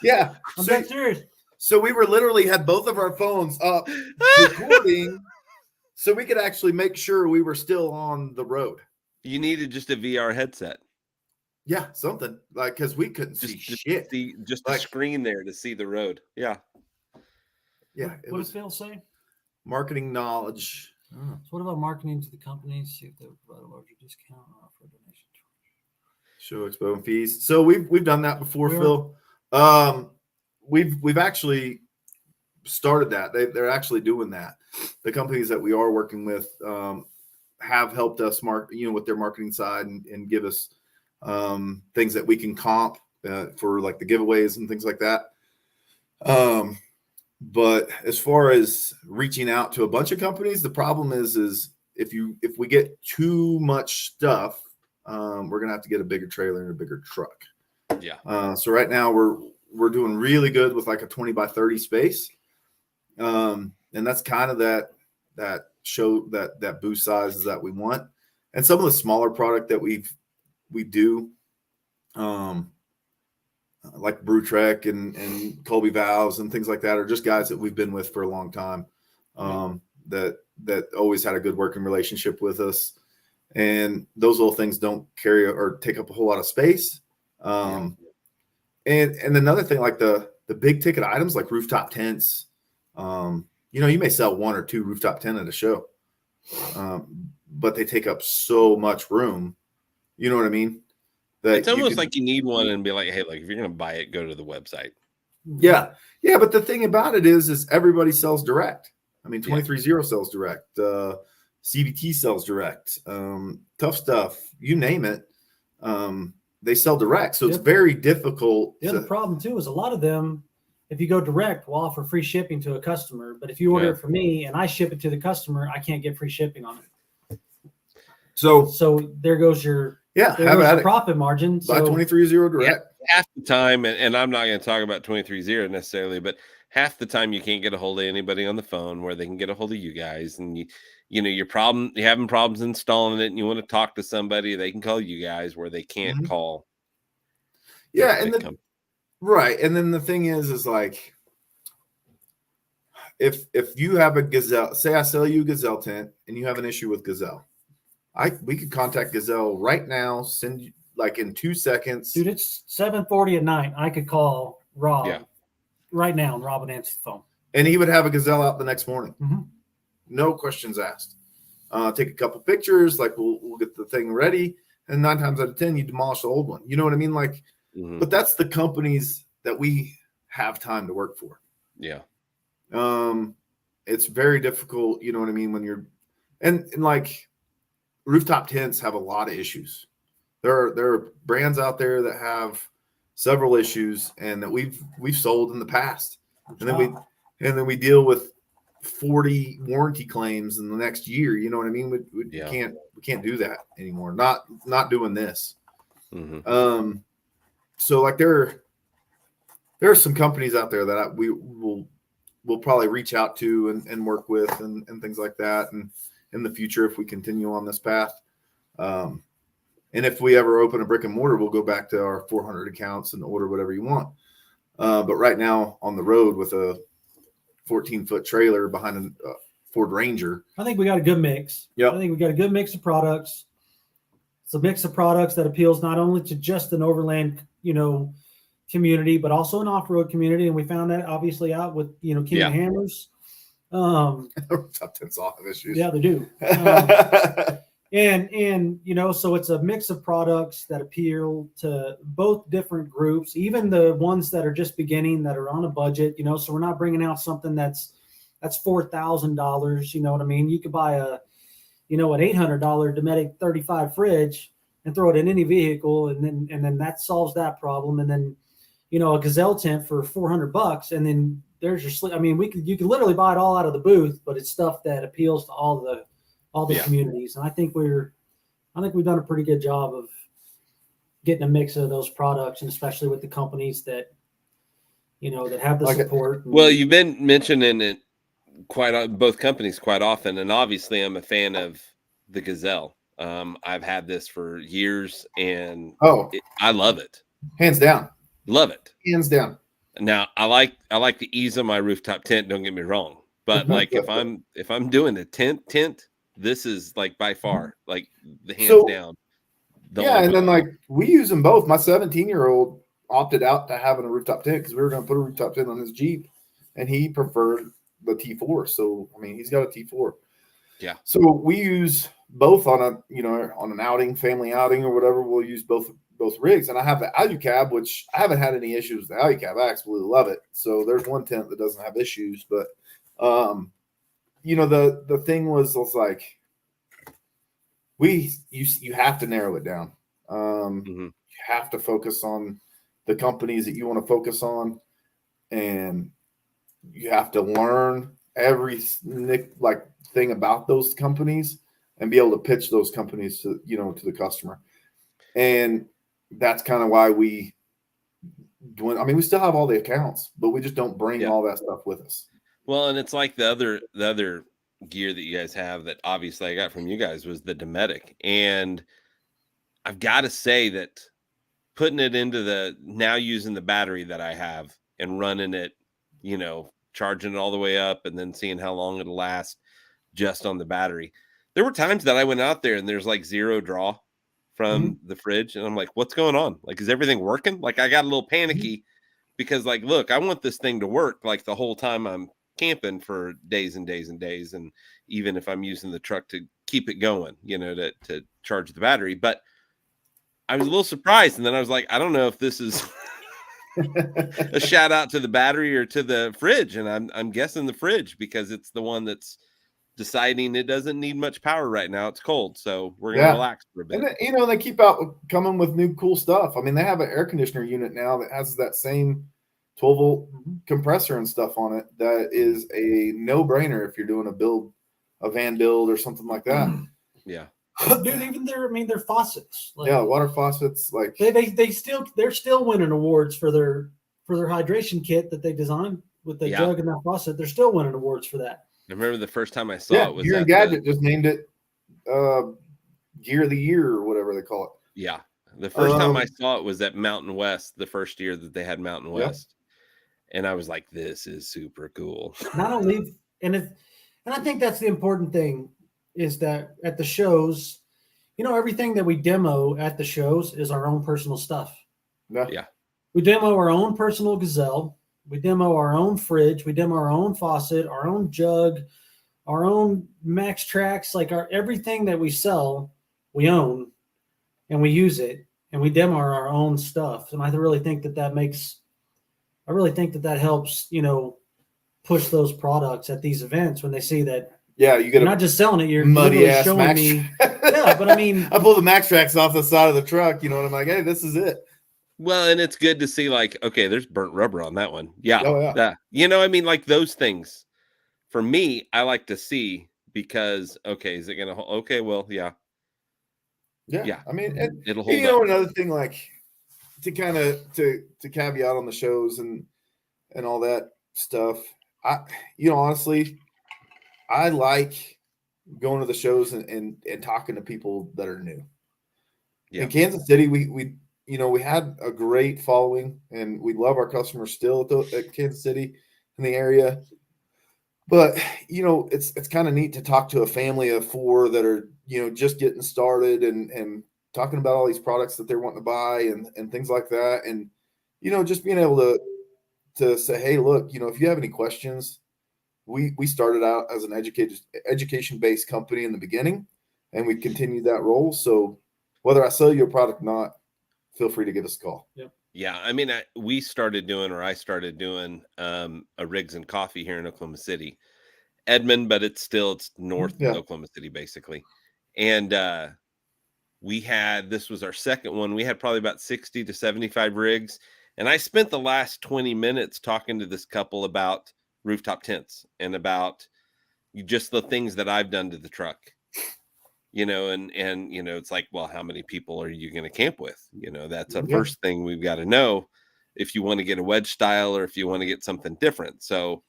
Yeah, I'm dead serious. So we were literally had both of our phones up recording, so we could actually make sure we were still on the road. You needed just a VR headset. Yeah, something like because we couldn't see shit. Just a screen there to see the road. Yeah. Yeah. What does Phil say? Marketing knowledge. So what about marketing to the companies? See if they would provide a larger discount or offer a donation. Show expo and fees. So we've done that before, Phil. We've actually started that. They're actually doing that. The companies that we are working with have helped us with their marketing side and give us things that we can comp for like the giveaways and things like that. But as far as reaching out to a bunch of companies, the problem is if we get too much stuff, we're gonna have to get a bigger trailer and a bigger truck. Yeah. So right now we're doing really good with like a 20 by 30 space. And that's kind of that booth sizes that we want. And some of the smaller product that we do, like Brew Trek and Colby Valves and things like that are just guys that we've been with for a long time. That always had a good working relationship with us. And those little things don't carry or take up a whole lot of space. And another thing, like the big ticket items like rooftop tents, you may sell one or two rooftop tent at a show, but they take up so much room. You know what I mean? That it's almost like you need one and be like, hey, like if you're going to buy it, go to the website. Yeah. Yeah. But the thing about it is everybody sells direct. I mean, 23-0 sells direct. CBT sells direct. Tough Stuff, you name it. They sell direct. So it's very difficult. The other problem too is a lot of them, if you go direct, will offer free shipping to a customer. But if you order it from me and I ship it to the customer, I can't get free shipping on it. So there goes your profit margin. Buy 23-0 direct. Half the time, and I'm not going to talk about 23-0 necessarily, but half the time you can't get a hold of anybody on the phone where they can get a hold of you guys, and you're having problems installing it, and you want to talk to somebody, they can call you guys where they can't call. Yeah, right. And then the thing is like if you have a Gazelle, say I sell you a Gazelle tent and you have an issue with Gazelle, we could contact Gazelle right now, send you like in 2 seconds. Dude, it's 7:40 at night. I could call Rob right now and Rob would answer the phone. And he would have a Gazelle out the next morning. No questions asked. Take a couple pictures, like we'll get the thing ready. And 9 times out of 10, you demolish the old one. You know what I mean? Like, but that's the companies that we have time to work for. Yeah. It's very difficult. You know what I mean? When you're, and like rooftop tents have a lot of issues. There are brands out there that have several issues and that we've sold in the past. And then we deal with 40 warranty claims in the next year. You know what I mean? We can't do that anymore. Not doing this. So like there are some companies out there that we'll probably reach out to and work with and things like that. And in the future, if we continue on this path, and if we ever open a brick and mortar, we'll go back to our 400 accounts and order whatever you want. But right now on the road with a 14-foot trailer behind a Ford Ranger, I think we got a good mix. I think we got a good mix of products. It's a mix of products that appeals not only to just an overland, community, but also an off-road community. And we found that obviously out with, King of Hammers. Top 10 all have issues. Yeah, they do. And so it's a mix of products that appeal to both different groups, even the ones that are just beginning, that are on a budget, so we're not bringing out something that's $4,000. You know what I mean? You could buy an $800 Dometic 35 fridge and throw it in any vehicle. And then that solves that problem. And then, a Gazelle tent for $400, and then there's your sleep. I mean, you could literally buy it all out of the booth, but it's stuff that appeals to all the communities. And I think we've done a pretty good job of getting a mix of those products, and especially with the companies that have the support. Well, you've been mentioning it both companies quite often, and obviously I'm a fan of the Gazelle. I've had this for years, and I love it. Hands down. Love it. Hands down. Now I like the ease of my rooftop tent. Don't get me wrong, but like if I'm doing a tent, this is like by far like the hands down. And then like we use them both. My 17-year-old opted out to having a rooftop tent because we were going to put a rooftop tent on his Jeep, and he preferred the T4. So I mean, he's got a T4. Yeah. So we use both on an outing, family outing or whatever. We'll use both rigs, and I have the Alucab, which I haven't had any issues with the Alucab. I absolutely love it. So there's one tent that doesn't have issues, but the thing was like you have to narrow it down. You have to focus on the companies that you want to focus on, and you have to learn every thing about those companies and be able to pitch those companies to the customer. And that's kind of why we still have all the accounts, but we just don't bring all that stuff with us. Well, and it's like the other gear that you guys have that obviously I got from you guys was the Dometic. And I've got to say that putting it into now using the battery that I have and running it, charging it all the way up and then seeing how long it'll last just on the battery. There were times that I went out there and there's like zero draw from the fridge. And I'm like, what's going on? Like, is everything working? Like, I got a little panicky because like, look, I want this thing to work like the whole time I'm camping for days and days and days. And even if I'm using the truck to keep it going, to charge the battery, but I was a little surprised. And then I was like, I don't know if this is a shout out to the battery or to the fridge. And I'm guessing the fridge because it's the one that's deciding it doesn't need much power right now. It's cold. So we're going to relax for a bit. And they keep coming with new cool stuff. I mean, they have an air conditioner unit now that has that same 12-volt compressor and stuff on it. That is a no-brainer if you're doing a van build or something like that. Yeah. Dude, even their faucets. Water faucets. Like they're still winning awards for their hydration kit that they designed with the jug and that faucet. They're still winning awards for that. I remember the first time I saw it was Gear and Gadget just named it Gear of the Year or whatever they call it. Yeah. The first time I saw it was at Mountain West, the first year that they had Mountain West. And I was like, this is super cool. Not only, and I think that's the important thing is that at the shows, everything that we demo at the shows is our own personal stuff. Yeah. We demo our own personal Gazelle. We demo our own fridge. We demo our own faucet, our own jug, our own Max Tracks. Like everything that we sell, we own, and we use it, and we demo our own stuff. And I really think that helps, push those products at these events when they see that. Yeah, you're not just selling it. You're muddy ass showing Max. me. Yeah, but I mean, I pull the Max Tracks off the side of the truck, and I'm like, hey, this is it. Well, and it's good to see like, okay, there's burnt rubber on that one. Yeah. Oh, yeah. I mean, like those things for me, I like to see because, okay, is it going to hold? Okay. Well, yeah. I mean, it'll hold up. Another thing, like to kind of, to caveat on the shows and all that stuff. Honestly, I like going to the shows and talking to people that are new. Yeah. In Kansas City, we had a great following, and we love our customers still at Kansas City in the area. But it's kind of neat to talk to a family of 4 that are just getting started and talking about all these products that they're wanting to buy and things like that, and just being able to say, hey, look, if you have any questions, we started out as an education-based company in the beginning, and we continued that role. So whether I sell you a product or not, feel free to give us a call. Yeah. I mean, I started doing a Rigs and Coffee here in Oklahoma City, Edmond, but it's north of Oklahoma City, basically. And this was our second one. We had probably about 60 to 75 rigs. And I spent the last 20 minutes talking to this couple about rooftop tents and about just the things that I've done to the truck. And it's like, well, how many people are you going to camp with? That's a first thing we've got to know if you want to get a wedge style or if you want to get something different. So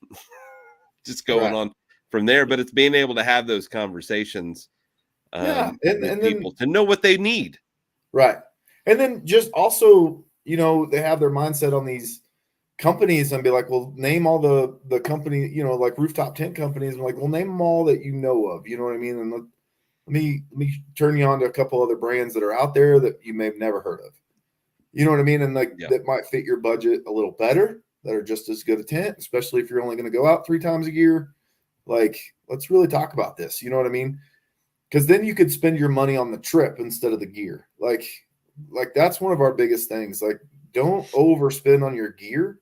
just going on from there, but it's being able to have those conversations and with people then to know what they need. right, and then just also, they have their mindset on these companies and be like, well, name all the company, like rooftop tent companies. I'm like, well, name them all that you know of. You know what I mean? And let me turn you on to a couple other brands that are out there that you may have never heard of. You know what I mean? And like that might fit your budget a little better, that are just as good a tent, especially if you're only going to go out 3 times a year. Like, let's really talk about this. You know what I mean? Because then you could spend your money on the trip instead of the gear. Like that's one of our biggest things. Like, don't overspend on your gear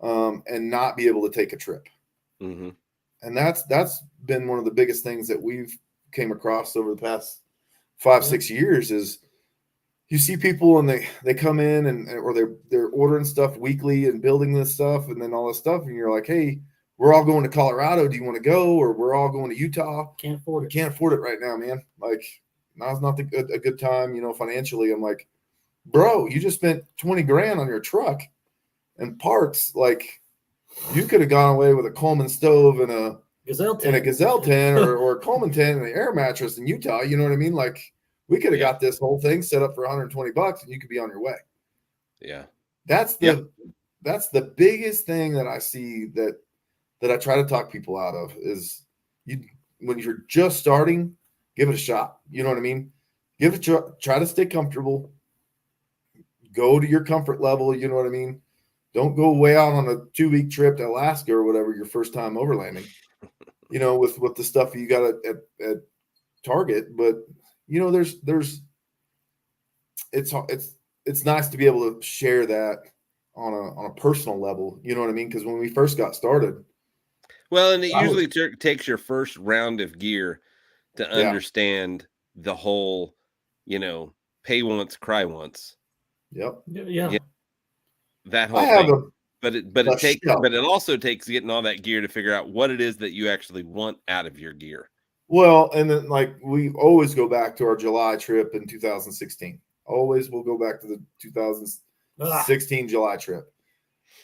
and not be able to take a trip. Mm-hmm. And that's been one of the biggest things that we've came across over the past 5-6 years is you see people and they come in or they're ordering stuff weekly and building this stuff and then all this stuff. And you're like, hey, we're all going to Colorado. Do you want to go? Or we're all going to Utah. Can't afford it. Can't afford it right now, man. Like, now's not a good time, financially. I'm like, bro, you just spent 20 grand on your truck and parts. Like, you could have gone away with a Coleman stove and a Gazelle tent or a Coleman tent and an air mattress in Utah. You know what I mean? Like, we could have got this whole thing set up for $120 and you could be on your way. Yeah. That's the biggest thing that I see that I try to talk people out of is when you're just starting, give it a shot. You know what I mean? Give it a try. Try to stay comfortable. Go to your comfort level. You know what I mean? Don't go way out on a 2-week trip to Alaska or whatever, your first time overlanding, with the stuff you got at Target. But, it's nice to be able to share that on a personal level. You know what I mean? Because when we first got started. Well, and it usually takes your first round of gear to understand the whole, pay once, cry once. Yep. Yeah. That whole thing. But it also takes getting all that gear to figure out what it is that you actually want out of your gear. Well, and then like we always go back to our July trip in 2016. Always we'll go back to the 2016 July trip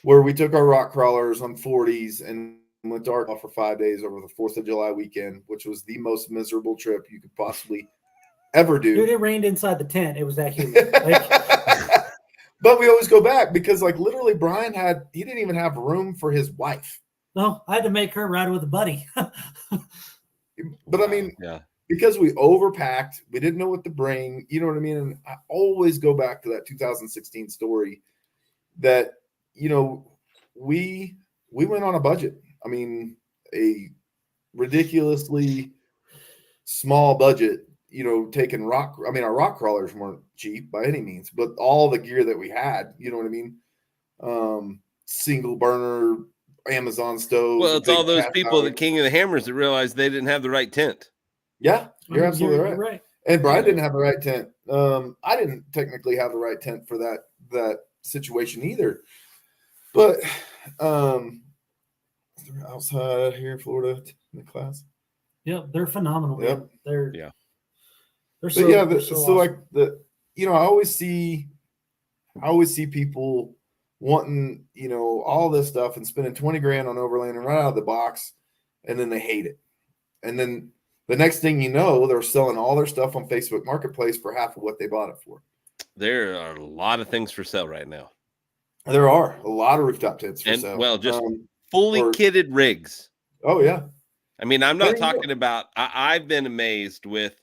where we took our rock crawlers on 40s and went to Arkansas for 5 days over the 4th of July weekend, which was the most miserable trip you could possibly ever do. Dude, it rained inside the tent. It was that humid. But we always go back because like literally Brian he didn't even have room for his wife. No, I had to make her ride with a buddy. But I mean, because we overpacked, we didn't know what to bring, you know what I mean? And I always go back to that 2016 story that, we went on a budget. I mean, a ridiculously small budget, taking our rock crawlers weren't cheap by any means, but all the gear that we had, you know what I mean? Single burner Amazon stove. Well, it's all those people at King of the Hammers that realized they didn't have the right tent. Yeah, you're absolutely right. And Brian didn't have the right tent. I didn't technically have the right tent for that situation either. But outside here in Florida in the class. Yep, they're phenomenal. Yep. They're so awesome. like I always see people wanting, all this stuff and spending 20 grand on Overland and right out of the box, and then they hate it. And then the next thing you know, they're selling all their stuff on Facebook Marketplace for half of what they bought it for. There are a lot of things for sale right now. There are a lot of rooftop tents for sale. Well, just fully kitted rigs. Oh, yeah. I mean, I'm not talking about, I've been amazed with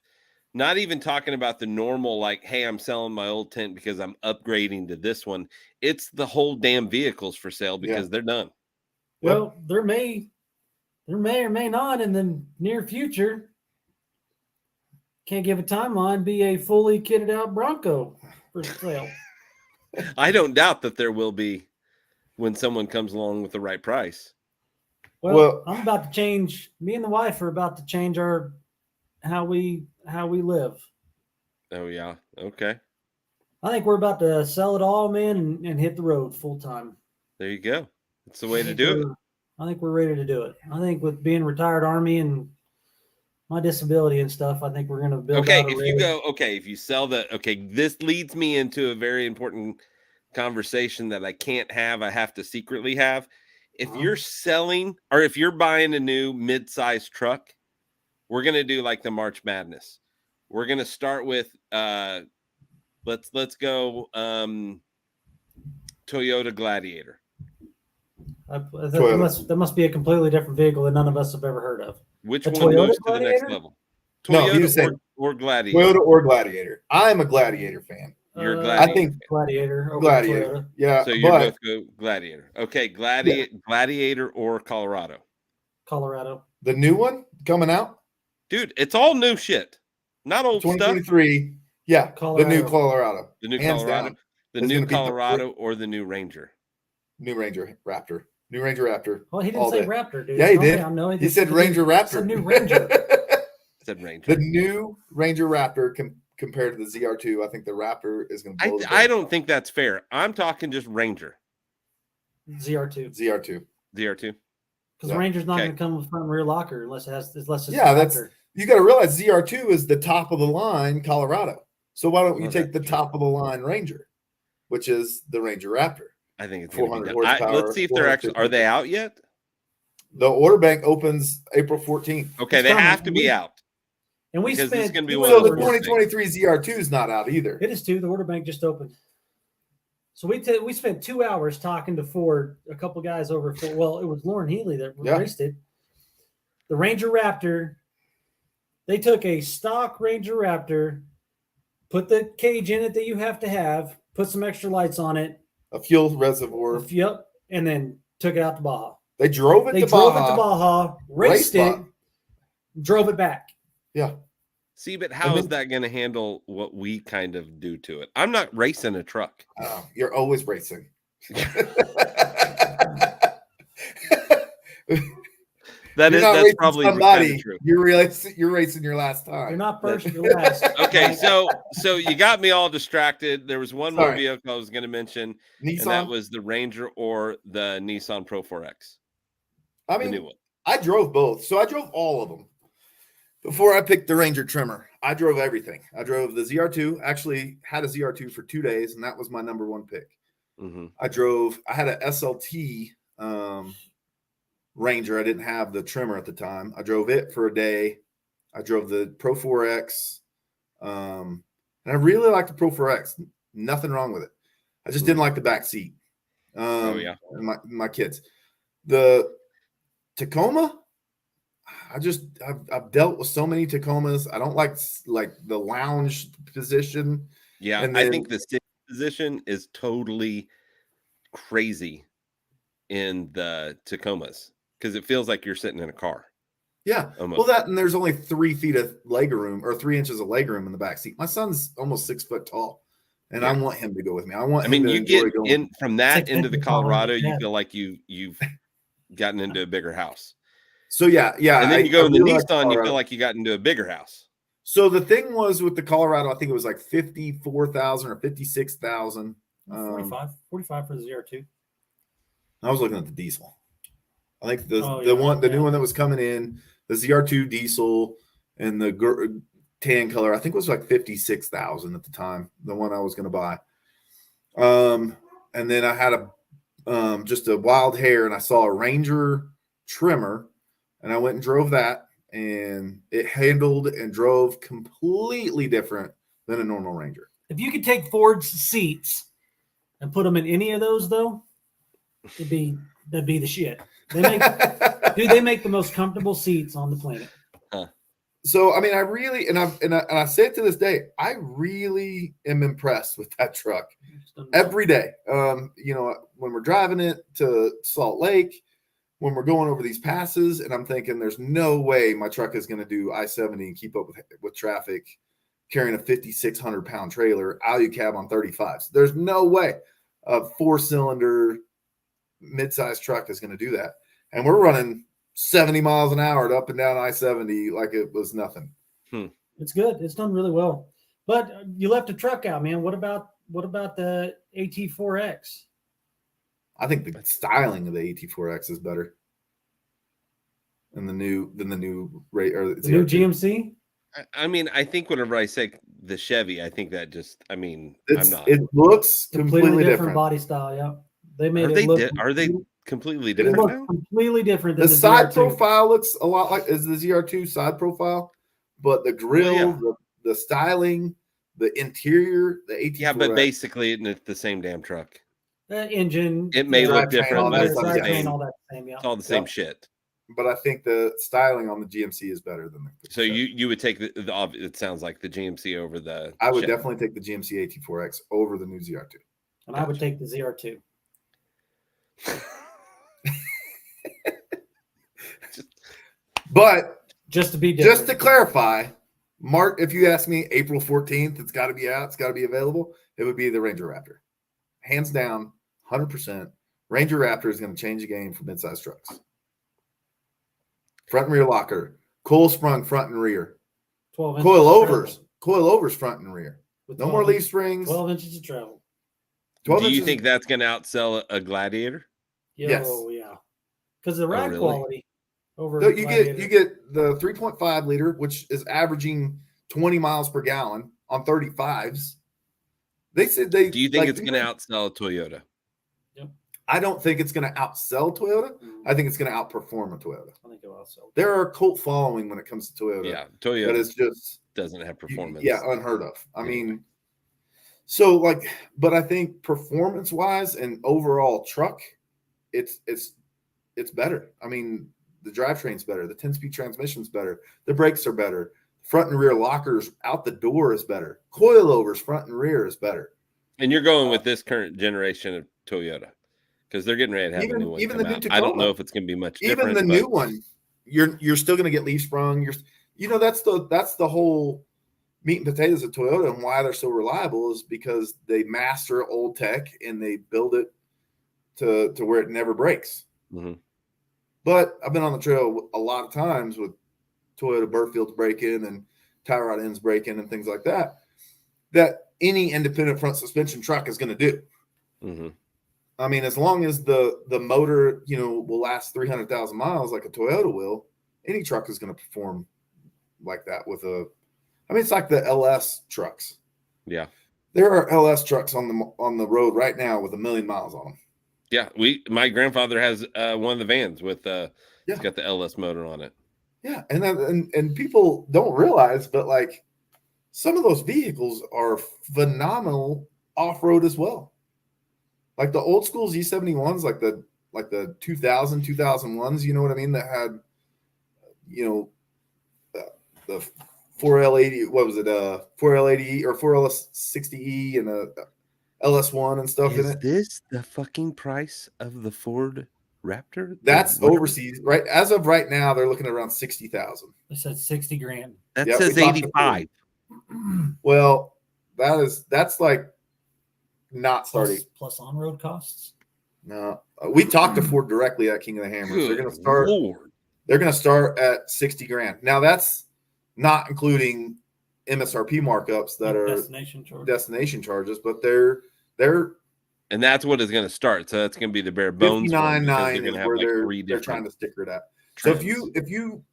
not even talking about the normal, like, hey, I'm selling my old tent because I'm upgrading to this one. It's the whole damn vehicles for sale because they're done. Well, there may or may not in the near future, can't give a timeline, be a fully kitted out Bronco for sale. I don't doubt that there will be when someone comes along with the right price. Well, I'm about to change. Me and the wife are about to change how we live. Oh yeah, okay. I think we're about to sell it all, man, and hit the road full time. There you go. It's the way to do it. I think we're ready to do it. I think with being retired Army and my disability and stuff, I think we're going to build. If you sell this leads me into a very important conversation that I can't have. I have to secretly have. If you're selling or if you're buying a new mid-sized truck, we're going to do like the March Madness. We're gonna start with let's go Toyota Gladiator. That must be a completely different vehicle that none of us have ever heard of. Which The one Toyota moves to the next Gladiator? level? No, he Toyota was saying or Gladiator. Toyota or Gladiator. I'm a Gladiator fan. You're a I Gladiator. think Gladiator over Gladiator. Toyota. Yeah. So you're but both go Gladiator. Okay, Gladiator or Colorado. Colorado. the new one coming out, Dude, it's all new shit. Not old stuff. 2023. Yeah, Colorado. the new Colorado. The new Hands Colorado. down. The It's new gonna be Colorado or the new Ranger. New Ranger Raptor. New Ranger Raptor. Well, he didn't all say day. Raptor, dude. Yeah, he No, did. I know He said Ranger Raptor. It's a new Ranger. Said Ranger. The new Ranger Raptor compared to the ZR2, I think the Raptor is going to blow. I don't think that's fair. I'm talking just Ranger. ZR2. ZR2. ZR2. Because Yeah. Ranger's not Okay. going to come with front and rear locker unless it's Yeah, a that's Raptor. you got to realize ZR2 is the top of the line Colorado. So why don't you Well, take the that's true. top of the line Ranger, which is the Ranger Raptor? I think it's going to 400 be done. horsepower, Let's see if they're actually. Are they out yet? The order bank opens April 14th. Okay, It's they coming. have to be out. And we Because this is spent gonna be 2 one So of the those hours- 2023 ZR2 is not out either. It is too. The order bank just opened. So we spent 2 hours talking to Ford, a couple guys over at Ford. Well, it was Lauren Healy that Yeah. raced it. The Ranger Raptor. They took a stock Ranger Raptor, put the cage in it that you have to have, put some extra lights on it. A fuel reservoir. Yep, and then took it out to Baja. They drove it They to drove Baja. it to Baja, raced it, Baja. drove it back. Yeah. See, but how And is then- that going to handle what we kind of do to it? I'm not racing a truck. Oh, you're always racing. That's racing probably somebody. kind of true. You're racing your last time. You're not first, you're last. Okay, so you got me all distracted. There was one more Sorry. vehicle I was going to mention, Nissan. and that was the Ranger or the Nissan Pro 4X, I the new mean, one. I drove both. So I drove all of them. Before I picked the Ranger trimmer, I drove everything. I drove the ZR2, actually had a ZR2 for 2 days, and that was my number one pick. Mm-hmm. I had a SLT Ranger. I didn't have the trimmer at the time. I drove it for a day. I drove the Pro 4X. And I really liked the Pro 4X. Nothing wrong with it. I just didn't like the back seat. Yeah. And my kids. The Tacoma, I've dealt with so many Tacomas. I don't like the lounge position. Yeah, And I then- think the sitting position is totally crazy in the Tacomas because it feels like you're sitting in a car. Yeah. Almost. Well, that and there's only 3 feet of leg room or 3 inches of leg room in the back seat. My son's almost 6 foot tall, and I Yeah. want him to go with me. I mean, to you enjoy get going. in from that It's like into the fifty pounds, Colorado, you yeah. feel like you've gotten into a bigger house. So yeah. And then you go in the really like Nissan, you Colorado. feel like you got into a bigger house. So the thing was with the Colorado, I think it was like 54,000 or 56,000. 45 for the ZR2. I was looking at the diesel. I think the Oh, new yeah. one that was coming in, the ZR2 diesel and the tan color, I think it was like 56,000 at the time, the one I was going to buy. And then I had just a wild hair, and I saw a Ranger trimmer, and I went and drove that, and it handled and drove completely different than a normal Ranger. If you could take Ford's seats and put them in any of those, though, that'd be the shit. They make the most comfortable seats on the planet. So I mean, I really and I say it to this day, I really am impressed with that truck every day. When we're driving it to Salt Lake, when we're going over these passes, and I'm thinking, there's no way my truck is going to do I-70 and keep up with traffic, carrying a 5,600 pound trailer, alu cab on 35s. There's no way a 4-cylinder mid-sized truck is going to do that. And we're running 70 miles an hour up and down I-70 like it was nothing. It's good. It's done really well. But you left a truck out, man. What about the AT4X? I think the styling of the AT4X is better than the new rate or The new GMC? I mean, I think whenever I say the Chevy, I think that just, I mean, I'm not. It looks Completely different different. body style. Yeah, they made Are it they look. are they completely It different looks now? completely different than The side ZR2. profile looks a lot like as the ZR2 side profile, but the grill, yeah. the styling, the interior, the AT4X. Yeah, but basically it's the same damn truck. Engine. It may look drivetrain, different, all but that it's the stuff, drivetrain, same. all that same. Yeah. It's all the same Yep. shit. But I think the styling on the GMC is better than the So you would take the it sounds like the GMC over the I would Chevy. definitely take the GMC AT4X over the new ZR2. And I would take the ZR2. But just to be different. just to clarify, Mark, if you ask me April 14th, it's got to be out, it's got to be available, it would be the Ranger Raptor. Hands down, 100%. Ranger Raptor is going to change the game for midsize trucks. Front and rear locker, coil sprung front and rear, 12 coil overs front and rear. No more leaf springs. 12 inches of travel. Do you think that's going to outsell a Gladiator? Yes. Yeah. Because the ride quality over so you get the 3.5 liter, which is averaging 20 miles per gallon on 35s. They said they. Do you think it's going to outsell a Toyota? Yep. I don't think it's going to outsell Toyota. I think it's going to outperform a Toyota. I think it'll outsell. There are a cult following when it comes to Toyota. Yeah, Toyota. That is just doesn't have performance. Yeah, unheard of. I mean, so but I think performance wise and overall truck, it's better. I mean, the drivetrain's better. The 10-speed transmission's better. The brakes are better. Front and rear lockers out the door is better. Coilovers front and rear is better. And you're going with this current generation of Toyota because they're getting ready to have a new one come out. I don't know if it's going to be much different. Even the new one, you're still going to get leaf sprung. That's the whole meat and potatoes of Toyota and why they're so reliable is because they master old tech and they build it to where it never breaks. Mm-hmm. But I've been on the trail a lot of times with Toyota Burfield's breaking and tie rod ends breaking and things like that any independent front suspension truck is going to do. Mm-hmm. I mean, as long as the motor, will last 300,000 miles like a Toyota will, any truck is going to perform like that it's like the LS trucks. Yeah. There are LS trucks on the road right now with 1 million miles on them. Yeah. My grandfather has one of the vans with it's got the LS motor on it. Yeah. And people don't realize, but like some of those vehicles are phenomenal off-road as well. Like the old school Z71s, like the 2000, 2001s, you know what I mean? That had, the 4L80, what was it? 4L80 or 4L60E and a LS1 and stuff in it. Is this the fucking price of the Ford Raptor? That's overseas, right? As of right now, they're looking at around 60,000. They said $60,000. That says 85. Well, that's like not starting plus on-road costs. No, we talked to Ford directly at King of the Hammers. They're going to start. Lord. They're going to start at $60,000. Now that's not including MSRP markups that are destination charges, but they're and that's what is going to start. So that's going to be the bare bones. 59.9 is where they're trying to sticker it at. Trends. So if you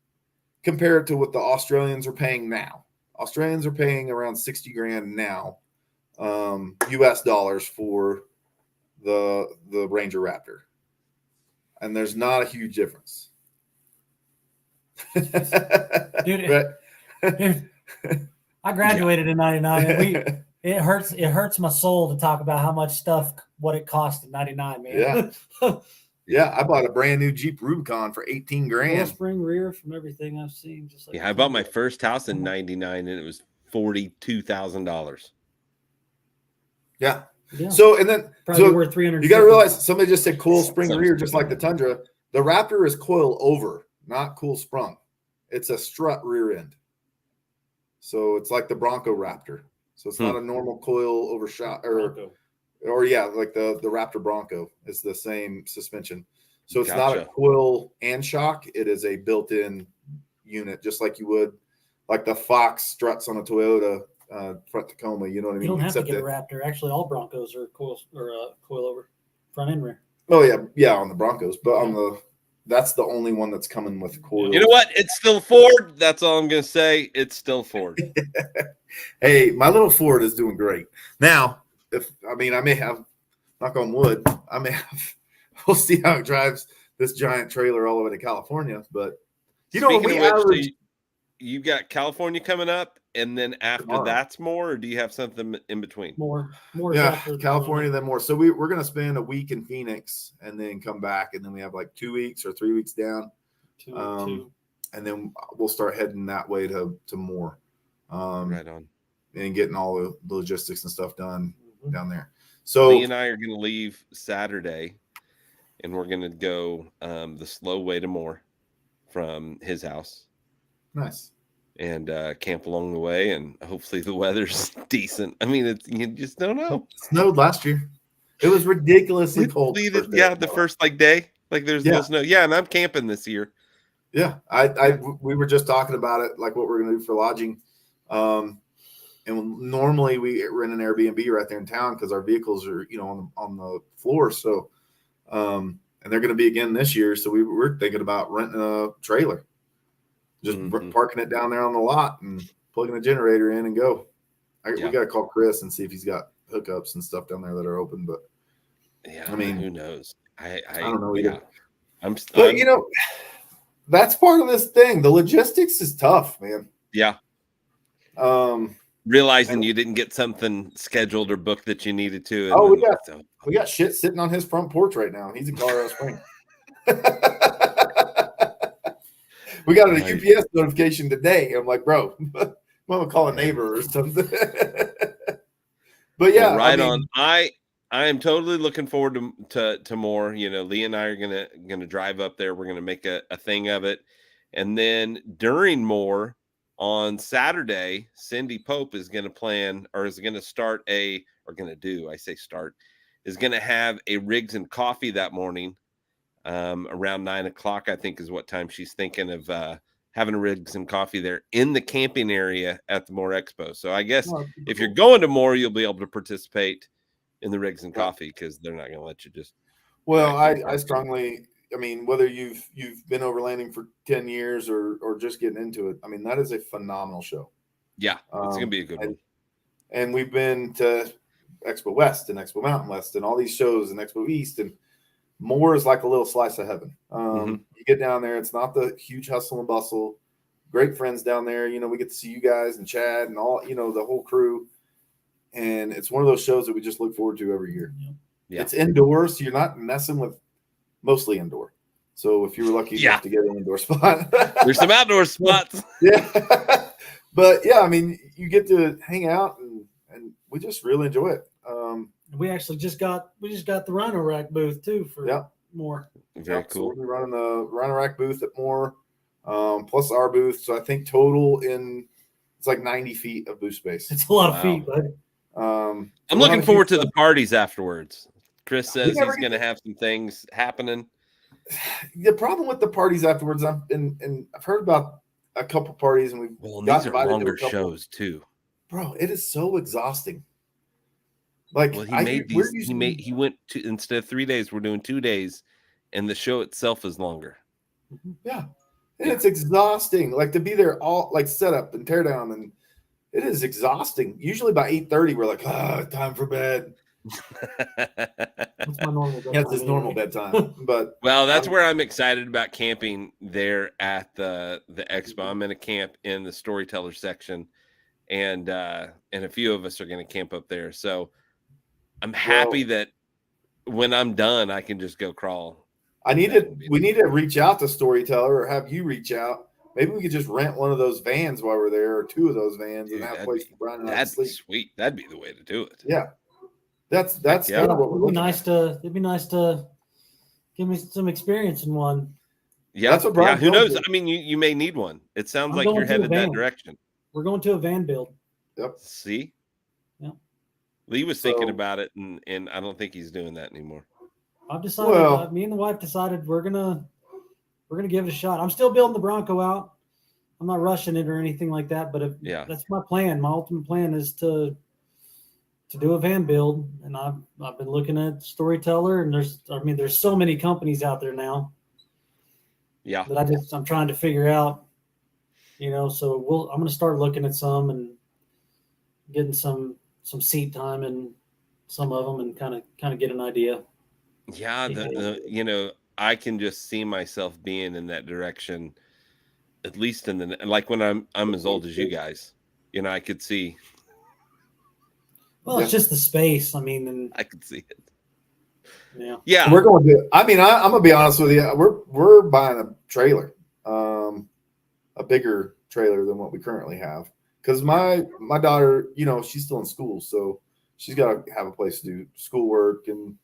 compare it to what the Australians are paying now, Australians are paying around $60,000 now, US dollars for the Ranger Raptor, and there's not a huge difference. Dude, I graduated in '99. And it hurts my soul to talk about how much what it cost in '99, man. Yeah. Yeah, I bought a brand new Jeep Rubicon for $18,000. Spring rear from everything I've seen. Just like I bought my first house in '99 and it was $42,000. Yeah. So and then probably worth $300. You got to realize somebody just said coil spring rear, just like the Tundra. The Raptor is coil over, not coil sprung. It's a strut rear end. So it's like the Bronco Raptor. So it's not a normal coil overshot like the Raptor Bronco is the same suspension. So it's not a coil and shock. It is a built-in unit, just like you would like the Fox struts on a Toyota front Tacoma. You know what I mean? You don't have to get a Raptor. Actually, all Broncos are coil over front and rear. Oh yeah, on the Broncos, but that's the only one that's coming with coil. You know what? It's still Ford. That's all I'm gonna say. It's still Ford. Hey, my little Ford is doing great. Now, I may have, knock on wood, we'll see how it drives this giant trailer all the way to California. But when we average, you got California coming up, and then after Tomorrow. that's more, or do you have something in between? More. Yeah, after California, then more. So we're going to spend a week in Phoenix and then come back, and then we have like 2 weeks or 3 weeks down. Two. And then we'll start heading that way to more. Right on. And getting all the logistics and stuff done down there. So Lee and I are going to leave Saturday, and we're going to go the slow way to more from his house. Nice. And camp along the way, and hopefully the weather's decent. I mean, you just don't know. It snowed last year. It was ridiculously cold. The first day. Like there's no snow. Yeah, and I'm camping this year. Yeah, we were just talking about it, like what we're going to do for lodging. And normally we rent an Airbnb right there in town because our vehicles are, on the floor. So, and they're going to be again this year. So we're thinking about renting a trailer, just parking it down there on the lot and plugging a generator in and go. We got to call Chris and see if he's got hookups and stuff down there that are open. But yeah, I mean, who knows? I don't know either. But that's part of this thing. The logistics is tough, man. Yeah. Realizing you didn't get something scheduled or booked that you needed to. We got shit sitting on his front porch right now. He's in Colorado Springs. We got a UPS notification today. I'm like, bro, I'm gonna call a neighbor or something. But yeah, on. I am totally looking forward to more. Lee and I are gonna drive up there. We're gonna make a thing of it, and then during more. On Saturday, Cindy Pope is going to have a Rigs and Coffee that morning around 9 o'clock, I think is what time she's thinking of having a Rigs and Coffee there in the camping area at the Moore Expo. So I guess if you're going to Moore, you'll be able to participate in the Rigs and Coffee because they're not going to let you just. Well, I strongly. I mean, whether you've been overlanding for 10 years or just getting into it, I mean, that is a phenomenal show. Yeah, it's going to be a good one. And we've been to Expo West and Expo Mountain West and all these shows and Expo East, and more is like a little slice of heaven. You get down there, it's not the huge hustle and bustle. Great friends down there. We get to see you guys and Chad and all, the whole crew. And it's one of those shows that we just look forward to every year. Yeah. It's indoors, so you're not messing with mostly indoor. So if you were lucky enough to get an indoor spot, there's some outdoor spots. Yeah. But yeah, I mean, you get to hang out and we just really enjoy it. We actually just got the Rhino Rack booth too for more. Very cool. So we'll be running the Rhino Rack booth at more, plus our booth. So I think total it's like 90 feet of booth space. It's a lot of feet, bud. I'm looking forward to the parties afterwards. Chris says he's going to have some things happening. The problem with the parties afterwards, I've heard about a couple parties, and these are longer shows too. Bro, it is so exhausting. Like, he went to, instead of 3 days, we're doing 2 days, and the show itself is longer. Yeah, and it's exhausting. Like to be there all like set up and tear down, and it is exhausting. Usually by 8:30, we're like, time for bed. That's my normal bedtime. That's his normal bedtime. But that's where I'm excited about camping there at the expo. I'm going to camp in the storyteller section, and a few of us are going to camp up there. So I'm happy that when I'm done, I can just go crawl. We need to reach out to Storyteller or have you reach out. Maybe we could just rent one of those vans while we're there, or two of those vans, and have a place for Brian and I to sleep. That'd be sweet. That'd be the way to do it. Yeah. That's kind of what we're looking at. It'd be nice to give me some experience in one. Yeah, that's what Brian. Who knows? I mean, you may need one. It sounds like you're headed that direction. We're going to a van build. Yep. See? Yeah. Lee was thinking about it, and I don't think he's doing that anymore. I've decided. Me and the wife decided we're gonna give it a shot. I'm still building the Bronco out. I'm not rushing it or anything like that, but that's my plan. My ultimate plan is to do a van build, and I've been looking at Storyteller, and there's so many companies out there now. Yeah. That I'm trying to figure out, so I'm going to start looking at some and getting some seat time in some of them and kind of get an idea. Yeah. I can just see myself being in that direction, at least when I'm as old as you guys, I could see. Well, it's just the space. I mean, and I could see it. Yeah. So we're going to. I mean, I'm gonna be honest with you. We're buying a trailer, a bigger trailer than what we currently have, because my daughter, she's still in school, so she's got to have a place to do schoolwork and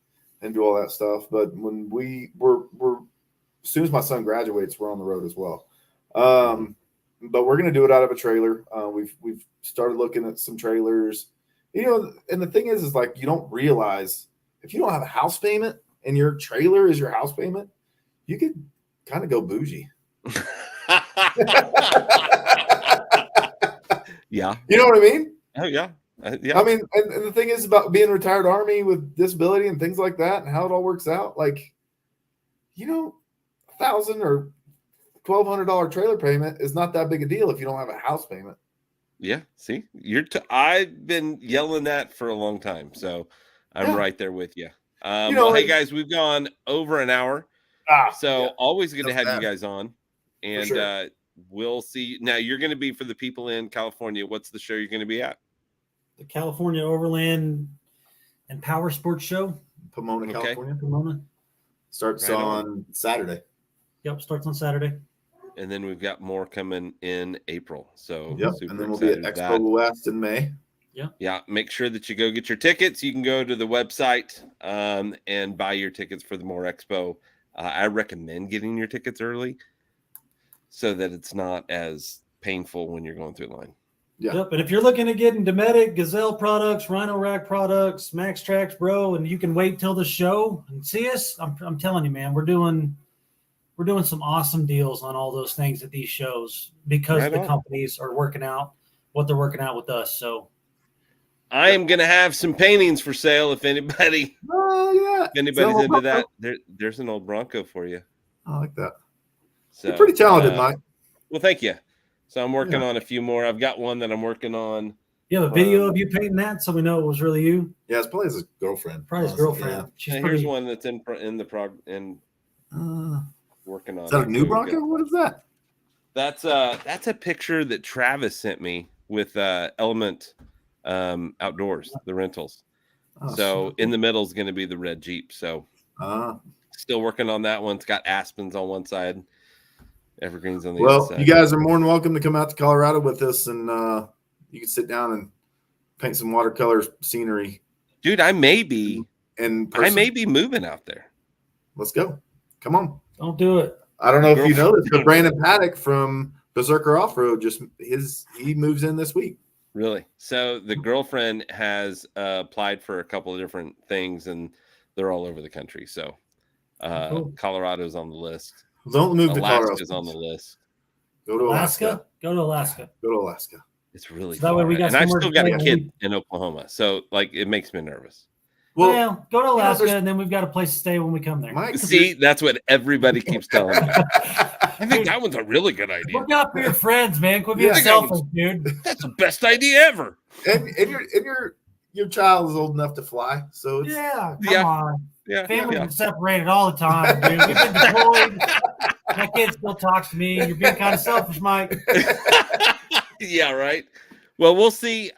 do all that stuff. But when we're as soon as my son graduates, we're on the road as well. But we're going to do it out of a trailer. We've started looking at some trailers, and the thing is like, you don't realize if you don't have a house payment and your trailer is your house payment, you could kind of go bougie. Yeah. You know what I mean? Oh, yeah. Yeah. I mean, and the thing is about being a retired Army with disability and things like that and how it all works out, like, $1,000 or $1,200 trailer payment is not that big a deal if you don't have a house payment. Yeah. See, I've been yelling that for a long time, so I'm right there with you. Well, hey guys, we've gone over an hour, so always good to have you guys on, and sure. We'll see. Now you're going to be, for the people in California, what's the show you're going to be at? The California Overland and Power Sports Show, Pomona, California. Pomona starts on Saturday. Yep, starts on Saturday. And then we've got more coming in April. So and then we'll be at Expo West in May. Yeah. Make sure that you go get your tickets. You can go to the website and buy your tickets for the More Expo. I recommend getting your tickets early so that it's not as painful when you're going through the line. Yeah. Yep. And if you're looking at getting Dometic, Gazelle products, Rhino Rack products, Max Trax, bro, and you can wait till the show and see us, I'm telling you, man, we're doing some awesome deals on all those things at these shows because the companies are working out what they're working out with us. So I am going to have some paintings for sale if anybody's into Bronco. that. There's an old Bronco for you. I like that. So, you're pretty talented, Mike. Well, thank you. So I'm working on a few more. I've got one that I'm working on. You have a video of you painting that, so we know it was really you. Yeah, it's probably his girlfriend. Probably his girlfriend. Yeah. Here's one that's in working on. Is that a new Bronco? What is that? That's a picture that Travis sent me with Element Outdoors, the rentals. So in the middle is going to be the red Jeep. So still working on that one. It's got aspens on one side, evergreens on the other side. You guys are more than welcome to come out to Colorado with us, and you can sit down and paint some watercolor scenery. Dude, I may be moving out there. Let's go. Come on. Don't do it. I don't know if you know this, but Brandon Paddock from Berserker Off-Road he moves in this week. Really? So the girlfriend has applied for a couple of different things, and they're all over the country. So Colorado's on the list. Don't move to Colorado. Alaska's on the list. Go to Alaska. Go to Alaska. Go to Alaska. It's really so that way we got. And I've still got a kid in Oklahoma, so it makes me nervous. Well, go to Alaska, and then we've got a place to stay when we come there. See, that's what everybody keeps telling me. I think that one's a really good idea. Look out for your friends, man. Quit being selfish, dude. That's the best idea ever. And your child is old enough to fly, so it's, come on. Yeah, Families are separated all the time, dude. We've been deployed. My kid still talks to me. You're being kind of selfish, Mike. Yeah, right. Well, we'll see.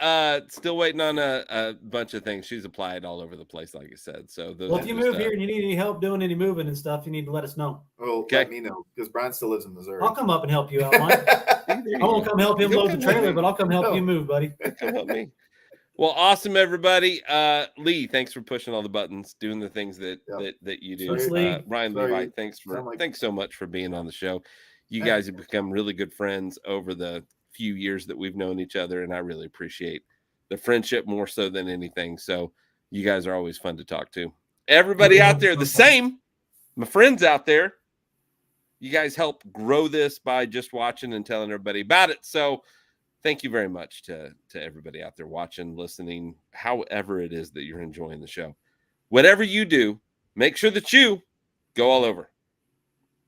Still waiting on a bunch of things. She's applied all over the place, like I said. So, if you move here and you need any help doing any moving and stuff, you need to let us know. Well, let me know, because Brian still lives in Missouri. I'll come up and help you out, Mike. I won't come help him load the trailer, but I'll come help you move, buddy. Come help me. Well, awesome, everybody. Lee, thanks for pushing all the buttons, doing the things that you do. Ryan Levi, thanks so much for being on the show. You guys have become really good friends over the few years that we've known each other, and I really appreciate the friendship more so than anything. So you guys are always fun to talk to. Everybody out there, the same. My friends out there, you guys help grow this by just watching and telling everybody about it. So thank you very much to everybody out there watching, listening, however it is that you're enjoying the show. Whatever you do, make sure that you go all over.